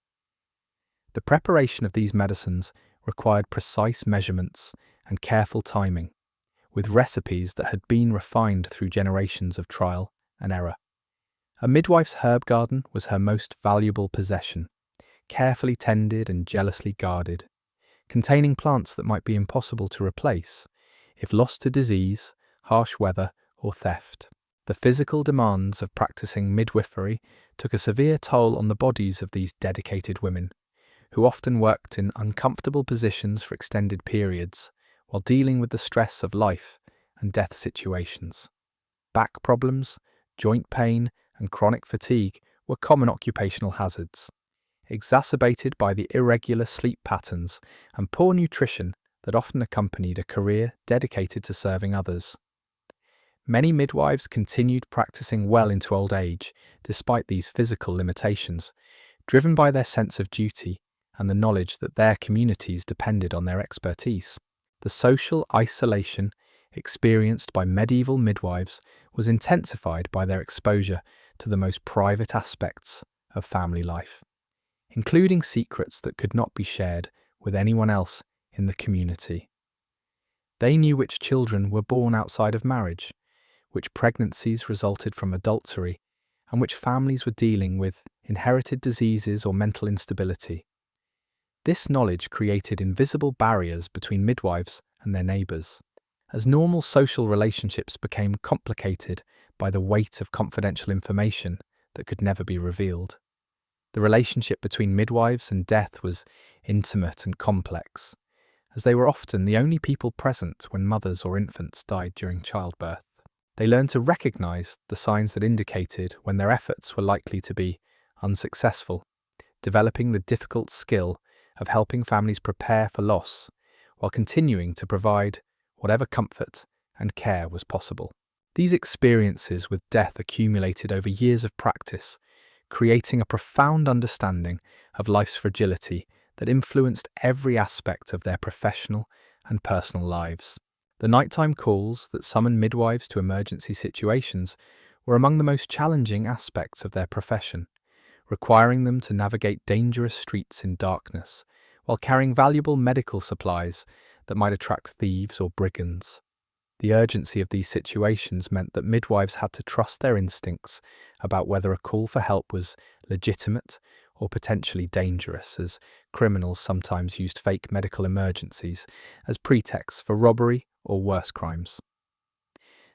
The preparation of these medicines required precise measurements and careful timing, with recipes that had been refined through generations of trial and error. A midwife's herb garden was her most valuable possession, carefully tended and jealously guarded, containing plants that might be impossible to replace if lost to disease, harsh weather, or theft. The physical demands of practicing midwifery took a severe toll on the bodies of these dedicated women, who often worked in uncomfortable positions for extended periods while dealing with the stress of life and death situations. Back problems, joint pain, and chronic fatigue were common occupational hazards, exacerbated by the irregular sleep patterns and poor nutrition that often accompanied a career dedicated to serving others. Many midwives continued practicing well into old age despite these physical limitations, driven by their sense of duty and the knowledge that their communities depended on their expertise. The social isolation experienced by medieval midwives was intensified by their exposure to the most private aspects of family life, including secrets that could not be shared with anyone else in the community. They knew which children were born outside of marriage, which pregnancies resulted from adultery, and which families were dealing with inherited diseases or mental instability. This knowledge created invisible barriers between midwives and their neighbours, as normal social relationships became complicated by the weight of confidential information that could never be revealed. The relationship between midwives and death was intimate and complex, as they were often the only people present when mothers or infants died during childbirth. They learned to recognise the signs that indicated when their efforts were likely to be unsuccessful, developing the difficult skill of helping families prepare for loss while continuing to provide whatever comfort and care was possible. These experiences with death accumulated over years of practice, creating a profound understanding of life's fragility that influenced every aspect of their professional and personal lives. The nighttime calls that summoned midwives to emergency situations were among the most challenging aspects of their profession, requiring them to navigate dangerous streets in darkness while carrying valuable medical supplies that might attract thieves or brigands. The urgency of these situations meant that midwives had to trust their instincts about whether a call for help was legitimate or potentially dangerous, as criminals sometimes used fake medical emergencies as pretexts for robbery or worse crimes.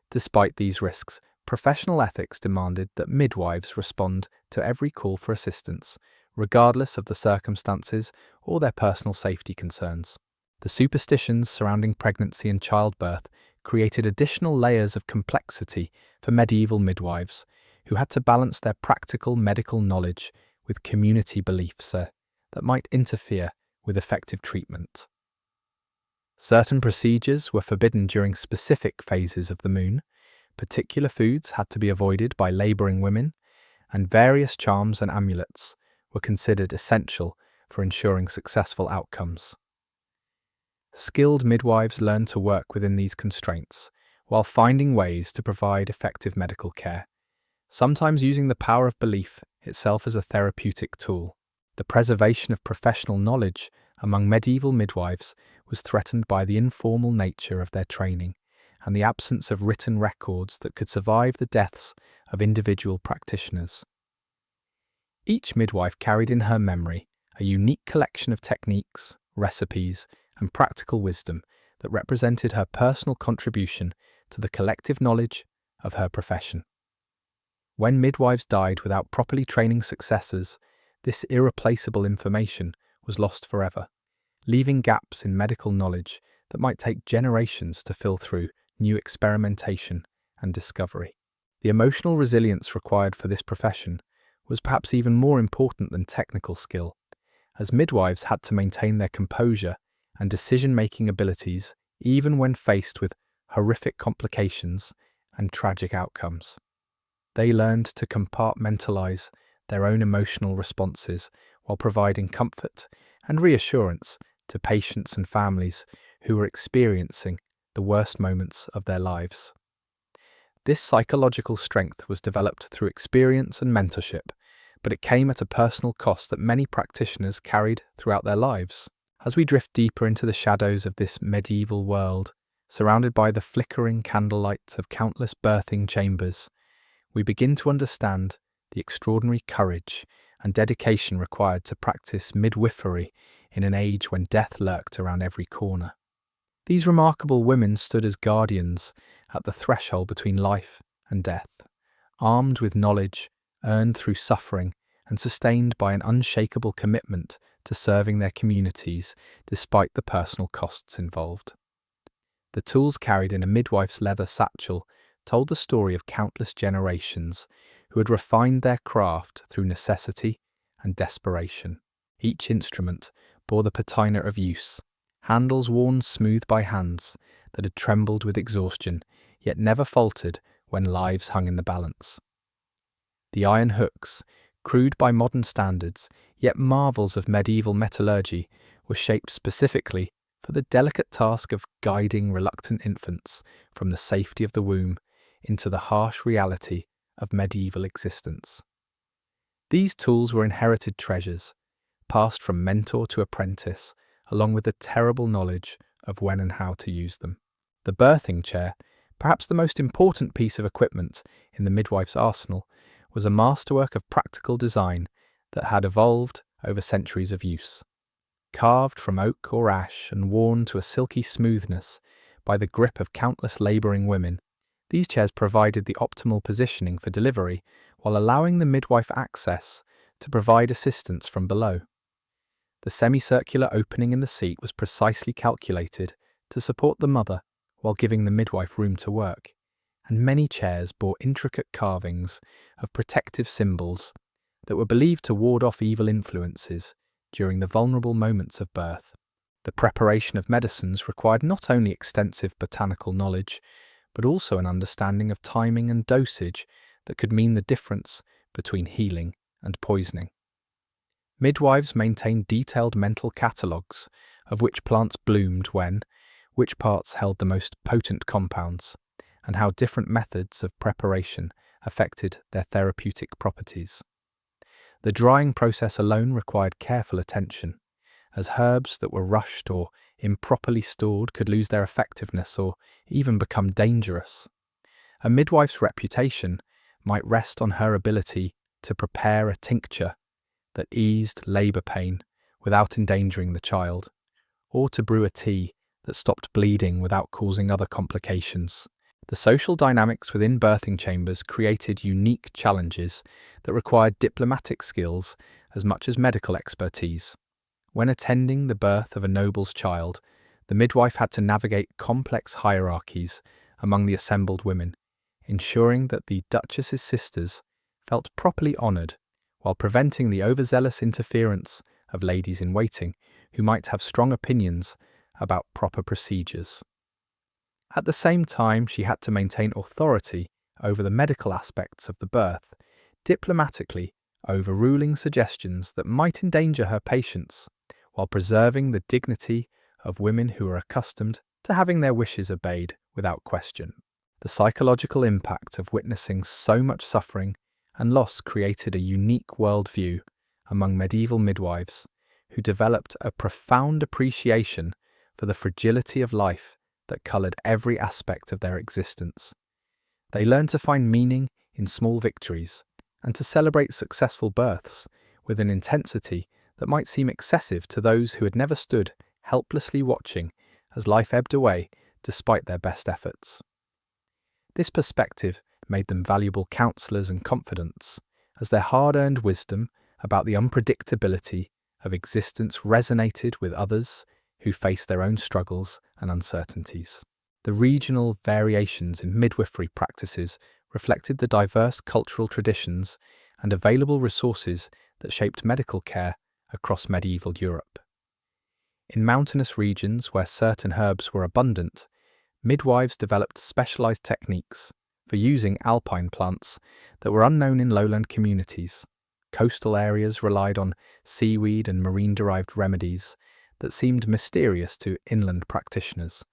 Despite these risks, professional ethics demanded that midwives respond to every call for assistance, regardless of the circumstances or their personal safety concerns. The superstitions surrounding pregnancy and childbirth created additional layers of complexity for medieval midwives, who had to balance their practical medical knowledge with community beliefs that might interfere with effective treatment. Certain procedures were forbidden during specific phases of the moon, particular foods had to be avoided by labouring women, and various charms and amulets were considered essential for ensuring successful outcomes. Skilled midwives learned to work within these constraints, while finding ways to provide effective medical care, sometimes using the power of belief itself as a therapeutic tool. The preservation of professional knowledge among medieval midwives was threatened by the informal nature of their training and the absence of written records that could survive the deaths of individual practitioners. Each midwife carried in her memory a unique collection of techniques, recipes, and practical wisdom that represented her personal contribution to the collective knowledge of her profession. When midwives died without properly training successors, this irreplaceable information was lost forever, leaving gaps in medical knowledge that might take generations to fill through new experimentation and discovery. The emotional resilience required for this profession was perhaps even more important than technical skill, as midwives had to maintain their composure and decision-making abilities even when faced with horrific complications and tragic outcomes. They learned to compartmentalize their own emotional responses while providing comfort and reassurance to patients and families who were experiencing the worst moments of their lives. This psychological strength was developed through experience and mentorship, but it came at a personal cost that many practitioners carried throughout their lives. As we drift deeper into the shadows of this medieval world, surrounded by the flickering candlelight of countless birthing chambers, we begin to understand the extraordinary courage and dedication required to practice midwifery in an age when death lurked around every corner. These remarkable women stood as guardians at the threshold between life and death, armed with knowledge earned through suffering and sustained by an unshakable commitment to serving their communities despite the personal costs involved. The tools carried in a midwife's leather satchel told the story of countless generations who had refined their craft through necessity and desperation. Each instrument bore the patina of use, handles worn smooth by hands that had trembled with exhaustion, yet never faltered when lives hung in the balance. The iron hooks, crude by modern standards, yet marvels of medieval metallurgy, were shaped specifically for the delicate task of guiding reluctant infants from the safety of the womb into the harsh reality of medieval existence. These tools were inherited treasures, passed from mentor to apprentice, along with the terrible knowledge of when and how to use them. The birthing chair, perhaps the most important piece of equipment in the midwife's arsenal, was a masterwork of practical design that had evolved over centuries of use. Carved from oak or ash and worn to a silky smoothness by the grip of countless labouring women, these chairs provided the optimal positioning for delivery while allowing the midwife access to provide assistance from below. The semicircular opening in the seat was precisely calculated to support the mother while giving the midwife room to work, and many chairs bore intricate carvings of protective symbols that were believed to ward off evil influences during the vulnerable moments of birth. The preparation of medicines required not only extensive botanical knowledge, but also an understanding of timing and dosage that could mean the difference between healing and poisoning. Midwives maintained detailed mental catalogues of which plants bloomed when, which parts held the most potent compounds, and how different methods of preparation affected their therapeutic properties. The drying process alone required careful attention, as herbs that were rushed or improperly stored could lose their effectiveness or even become dangerous. A midwife's reputation might rest on her ability to prepare a tincture that eased labour pain without endangering the child, or to brew a tea that stopped bleeding without causing other complications. The social dynamics within birthing chambers created unique challenges that required diplomatic skills as much as medical expertise. When attending the birth of a noble's child, the midwife had to navigate complex hierarchies among the assembled women, ensuring that the Duchess's sisters felt properly honoured, while preventing the overzealous interference of ladies in waiting who might have strong opinions about proper procedures. At the same time, she had to maintain authority over the medical aspects of the birth, diplomatically overruling suggestions that might endanger her patients, while preserving the dignity of women who are accustomed to having their wishes obeyed without question. The psychological impact of witnessing so much suffering and loss created a unique worldview among medieval midwives who developed a profound appreciation for the fragility of life that coloured every aspect of their existence. They learned to find meaning in small victories and to celebrate successful births with an intensity that might seem excessive to those who had never stood helplessly watching as life ebbed away despite their best efforts. This perspective made them valuable counsellors and confidants, as their hard-earned wisdom about the unpredictability of existence resonated with others who faced their own struggles and uncertainties. The regional variations in midwifery practices reflected the diverse cultural traditions and available resources that shaped medical care across medieval Europe. In mountainous regions where certain herbs were abundant, midwives developed specialized techniques for using alpine plants that were unknown in lowland communities. Coastal areas relied on seaweed and marine-derived remedies that seemed mysterious to inland practitioners,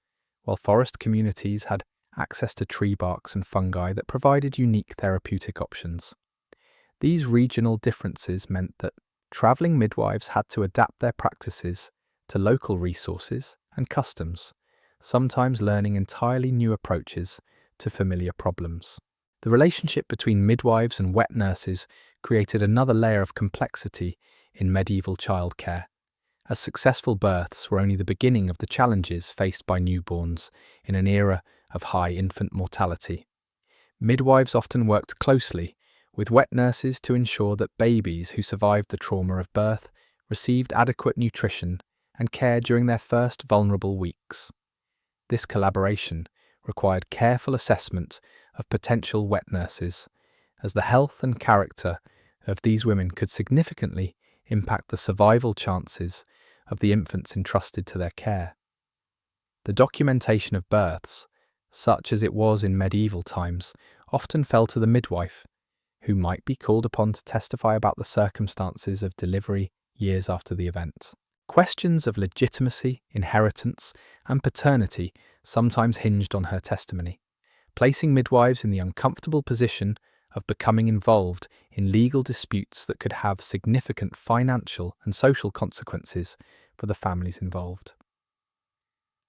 while forest communities had access to tree barks and fungi that provided unique therapeutic options. These regional differences meant that travelling midwives had to adapt their practices to local resources and customs, sometimes learning entirely new approaches to familiar problems. The relationship between midwives and wet nurses created another layer of complexity in medieval childcare, as successful births were only the beginning of the challenges faced by newborns in an era of high infant mortality. Midwives often worked closely with wet nurses to ensure that babies who survived the trauma of birth received adequate nutrition and care during their first vulnerable weeks. This collaboration required careful assessment of potential wet nurses, as the health and character of these women could significantly impact the survival chances of the infants entrusted to their care. The documentation of births, such as it was in medieval times, often fell to the midwife, who might be called upon to testify about the circumstances of delivery years after the event. Questions of legitimacy, inheritance, and paternity sometimes hinged on her testimony, placing midwives in the uncomfortable position of becoming involved in legal disputes that could have significant financial and social consequences for the families involved.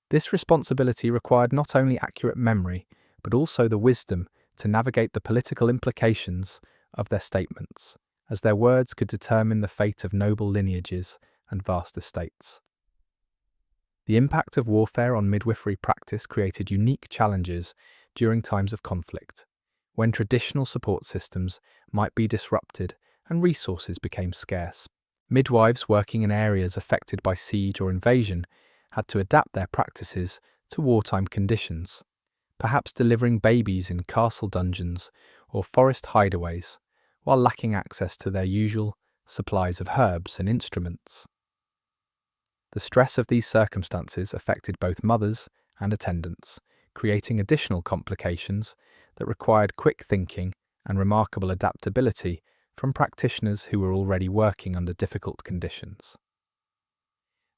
This responsibility required not only accurate memory, but also the wisdom to navigate the political implications of their statements, as their words could determine the fate of noble lineages and vast estates. The impact of warfare on midwifery practice created unique challenges during times of conflict, when traditional support systems might be disrupted and resources became scarce. Midwives working in areas affected by siege or invasion had to adapt their practices to wartime conditions, perhaps delivering babies in castle dungeons or forest hideaways, while lacking access to their usual supplies of herbs and instruments. The stress of these circumstances affected both mothers and attendants, creating additional complications that required quick thinking and remarkable adaptability from practitioners who were already working under difficult conditions.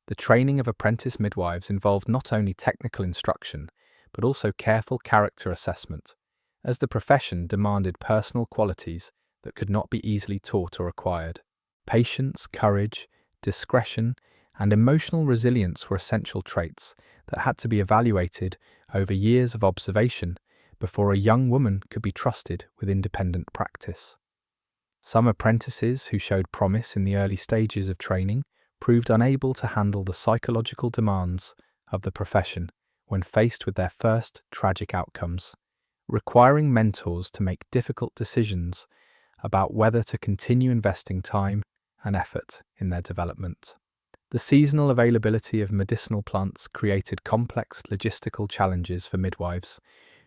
The training of apprentice midwives involved not only technical instruction, but also careful character assessment, as the profession demanded personal qualities that could not be easily taught or acquired. Patience, courage, discretion, and emotional resilience were essential traits that had to be evaluated over years of observation before a young woman could be trusted with independent practice. Some apprentices who showed promise in the early stages of training proved unable to handle the psychological demands of the profession when faced with their first tragic outcomes, requiring mentors to make difficult decisions about whether to continue investing time and effort in their development. The seasonal availability of medicinal plants created complex logistical challenges for midwives,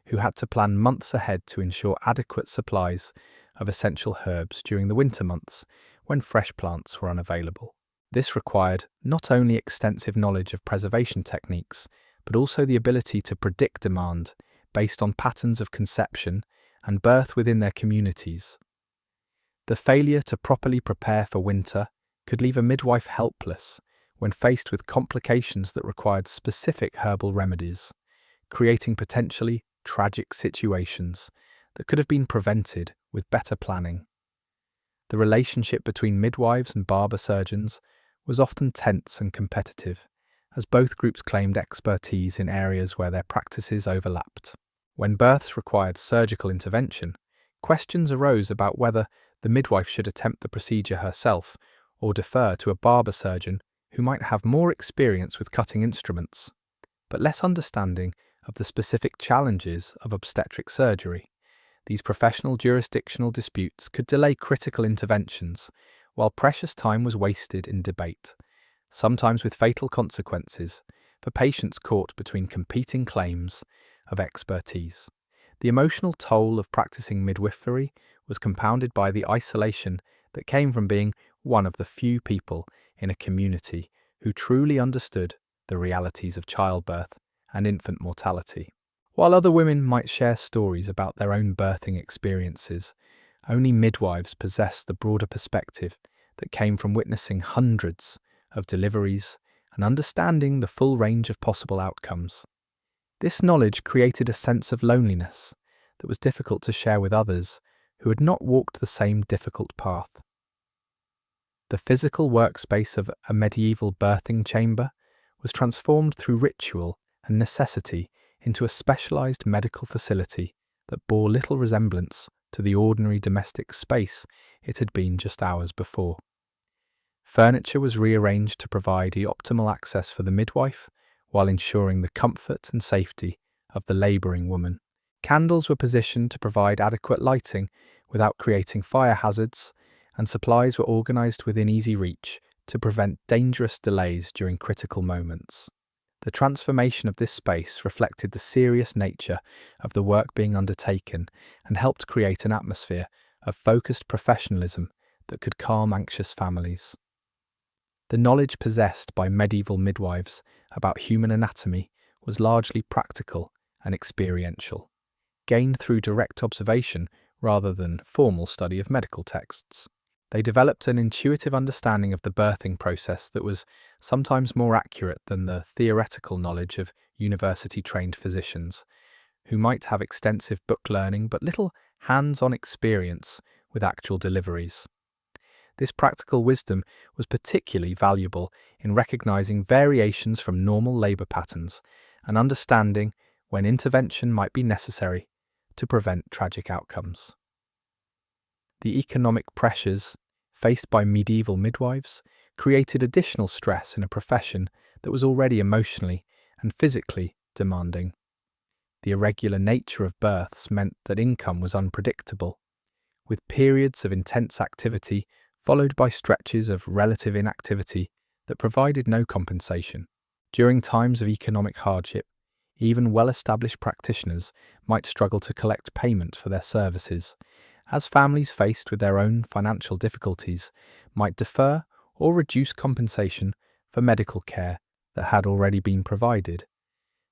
who had to plan months ahead to ensure adequate supplies of essential herbs during the winter months when fresh plants were unavailable. This required not only extensive knowledge of preservation techniques, but also the ability to predict demand based on patterns of conception and birth within their communities. The failure to properly prepare for winter could leave a midwife helpless when faced with complications that required specific herbal remedies, creating potentially tragic situations that could have been prevented with better planning. The relationship between midwives and barber surgeons was often tense and competitive, as both groups claimed expertise in areas where their practices overlapped. When births required surgical intervention, questions arose about whether the midwife should attempt the procedure herself or defer to a barber surgeon who might have more experience with cutting instruments, but less understanding of the specific challenges of obstetric surgery. These professional jurisdictional disputes could delay critical interventions, while precious time was wasted in debate, sometimes with fatal consequences for patients caught between competing claims of expertise. The emotional toll of practicing midwifery was compounded by the isolation that came from being one of the few people in a community who truly understood the realities of childbirth and infant mortality. While other women might share stories about their own birthing experiences, only midwives possessed the broader perspective that came from witnessing hundreds of deliveries and understanding the full range of possible outcomes. This knowledge created a sense of loneliness that was difficult to share with others who had not walked the same difficult path. The physical workspace of a medieval birthing chamber was transformed through ritual and necessity into a specialized medical facility that bore little resemblance to the ordinary domestic space it had been just hours before. Furniture was rearranged to provide the optimal access for the midwife, while ensuring the comfort and safety of the labouring woman. Candles were positioned to provide adequate lighting without creating fire hazards, and supplies were organised within easy reach to prevent dangerous delays during critical moments. The transformation of this space reflected the serious nature of the work being undertaken and helped create an atmosphere of focused professionalism that could calm anxious families. The knowledge possessed by medieval midwives about human anatomy was largely practical and experiential, gained through direct observation rather than formal study of medical texts. They developed an intuitive understanding of the birthing process that was sometimes more accurate than the theoretical knowledge of university-trained physicians, who might have extensive book learning but little hands-on experience with actual deliveries. This practical wisdom was particularly valuable in recognizing variations from normal labor patterns and understanding when intervention might be necessary to prevent tragic outcomes. The economic pressures faced by medieval midwives created additional stress in a profession that was already emotionally and physically demanding. The irregular nature of births meant that income was unpredictable, with periods of intense activity followed by stretches of relative inactivity that provided no compensation. During times of economic hardship, even well-established practitioners might struggle to collect payment for their services, as families faced with their own financial difficulties might defer or reduce compensation for medical care that had already been provided.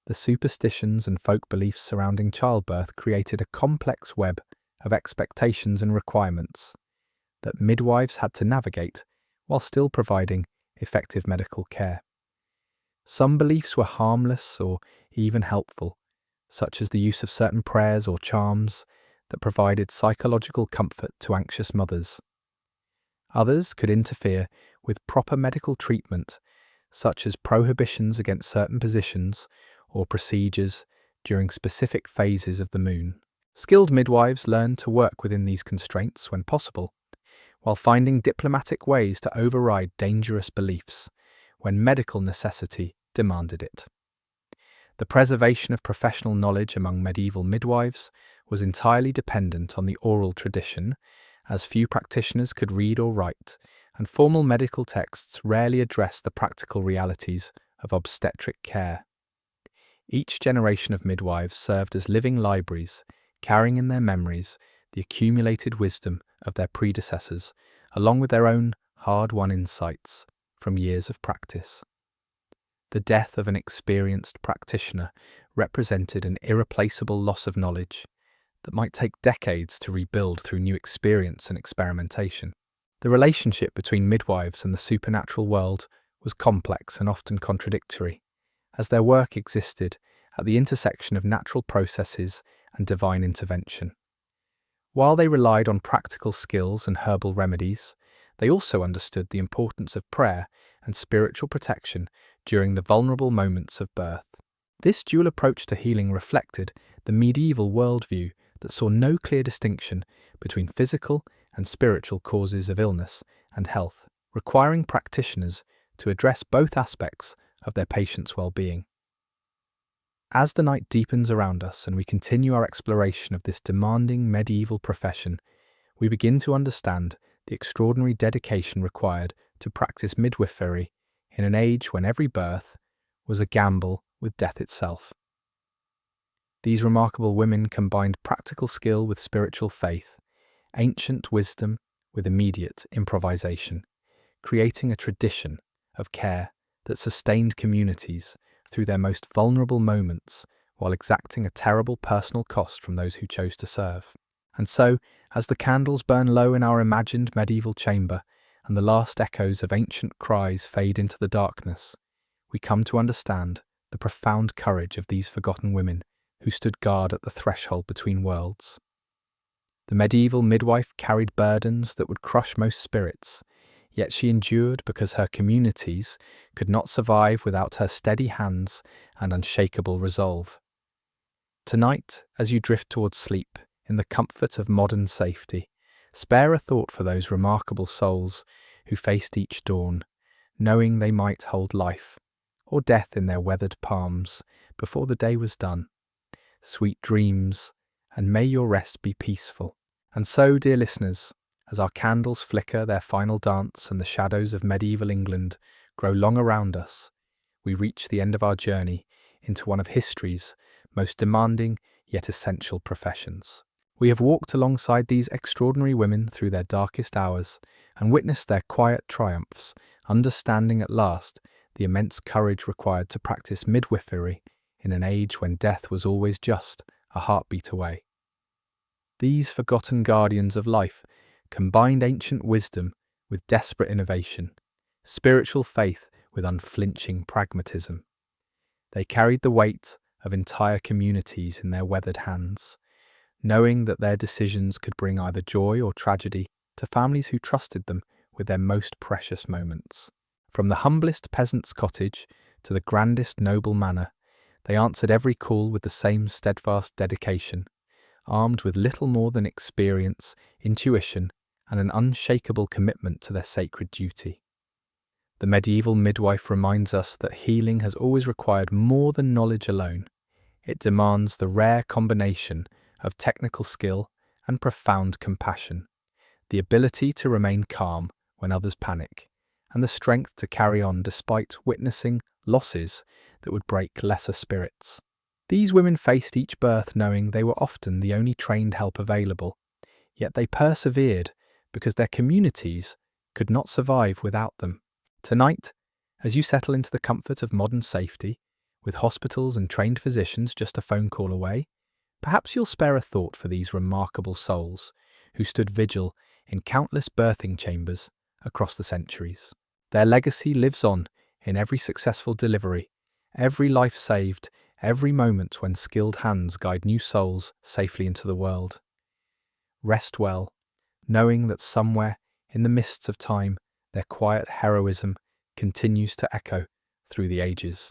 The superstitions and folk beliefs surrounding childbirth created a complex web of expectations and requirements that midwives had to navigate while still providing effective medical care. Some beliefs were harmless or even helpful, such as the use of certain prayers or charms that provided psychological comfort to anxious mothers. Others could interfere with proper medical treatment, such as prohibitions against certain positions or procedures during specific phases of the moon. Skilled midwives learned to work within these constraints when possible, while finding diplomatic ways to override dangerous beliefs when medical necessity demanded it. The preservation of professional knowledge among medieval midwives was entirely dependent on the oral tradition, as few practitioners could read or write, and formal medical texts rarely addressed the practical realities of obstetric care. Each generation of midwives served as living libraries, carrying in their memories the accumulated wisdom of their predecessors, along with their own hard-won insights from years of practice. The death of an experienced practitioner represented an irreplaceable loss of knowledge that might take decades to rebuild through new experience and experimentation. The relationship between midwives and the supernatural world was complex and often contradictory, as their work existed at the intersection of natural processes and divine intervention. While they relied on practical skills and herbal remedies, they also understood the importance of prayer and spiritual protection during the vulnerable moments of birth. This dual approach to healing reflected the medieval worldview that saw no clear distinction between physical and spiritual causes of illness and health, requiring practitioners to address both aspects of their patients' well-being. As the night deepens around us and we continue our exploration of this demanding medieval profession, we begin to understand the extraordinary dedication required to practice midwifery in an age when every birth was a gamble with death itself. These remarkable women combined practical skill with spiritual faith, ancient wisdom with immediate improvisation, creating a tradition of care that sustained communities through their most vulnerable moments while exacting a terrible personal cost from those who chose to serve. And so, as the candles burn low in our imagined medieval chamber and the last echoes of ancient cries fade into the darkness, we come to understand the profound courage of these forgotten women who stood guard at the threshold between worlds. The medieval midwife carried burdens that would crush most spirits, yet she endured because her communities could not survive without her steady hands and unshakable resolve. Tonight, as you drift towards sleep, in the comfort of modern safety, spare a thought for those remarkable souls who faced each dawn, knowing they might hold life or death in their weathered palms before the day was done. Sweet dreams, and may your rest be peaceful. And so, dear listeners, as our candles flicker their final dance and the shadows of medieval England grow long around us, we reach the end of our journey into one of history's most demanding yet essential professions. We have walked alongside these extraordinary women through their darkest hours and witnessed their quiet triumphs, understanding at last the immense courage required to practice midwifery in an age when death was always just a heartbeat away. These forgotten guardians of life combined ancient wisdom with desperate innovation, spiritual faith with unflinching pragmatism. They carried the weight of entire communities in their weathered hands, knowing that their decisions could bring either joy or tragedy to families who trusted them with their most precious moments. From the humblest peasant's cottage to the grandest noble manor, they answered every call with the same steadfast dedication, armed with little more than experience, intuition, and an unshakable commitment to their sacred duty. The medieval midwife reminds us that healing has always required more than knowledge alone. It demands the rare combination of technical skill and profound compassion, the ability to remain calm when others panic, and the strength to carry on despite witnessing losses that would break lesser spirits. These women faced each birth knowing they were often the only trained help available, yet they persevered because their communities could not survive without them. Tonight, as you settle into the comfort of modern safety, With hospitals and trained physicians just a phone call away, perhaps you'll spare a thought for these remarkable souls who stood vigil in countless birthing chambers across the centuries. Their legacy lives on in every successful delivery, every life saved, every moment when skilled hands guide new souls safely into the world. Rest well, knowing that somewhere in the mists of time, their quiet heroism continues to echo through the ages.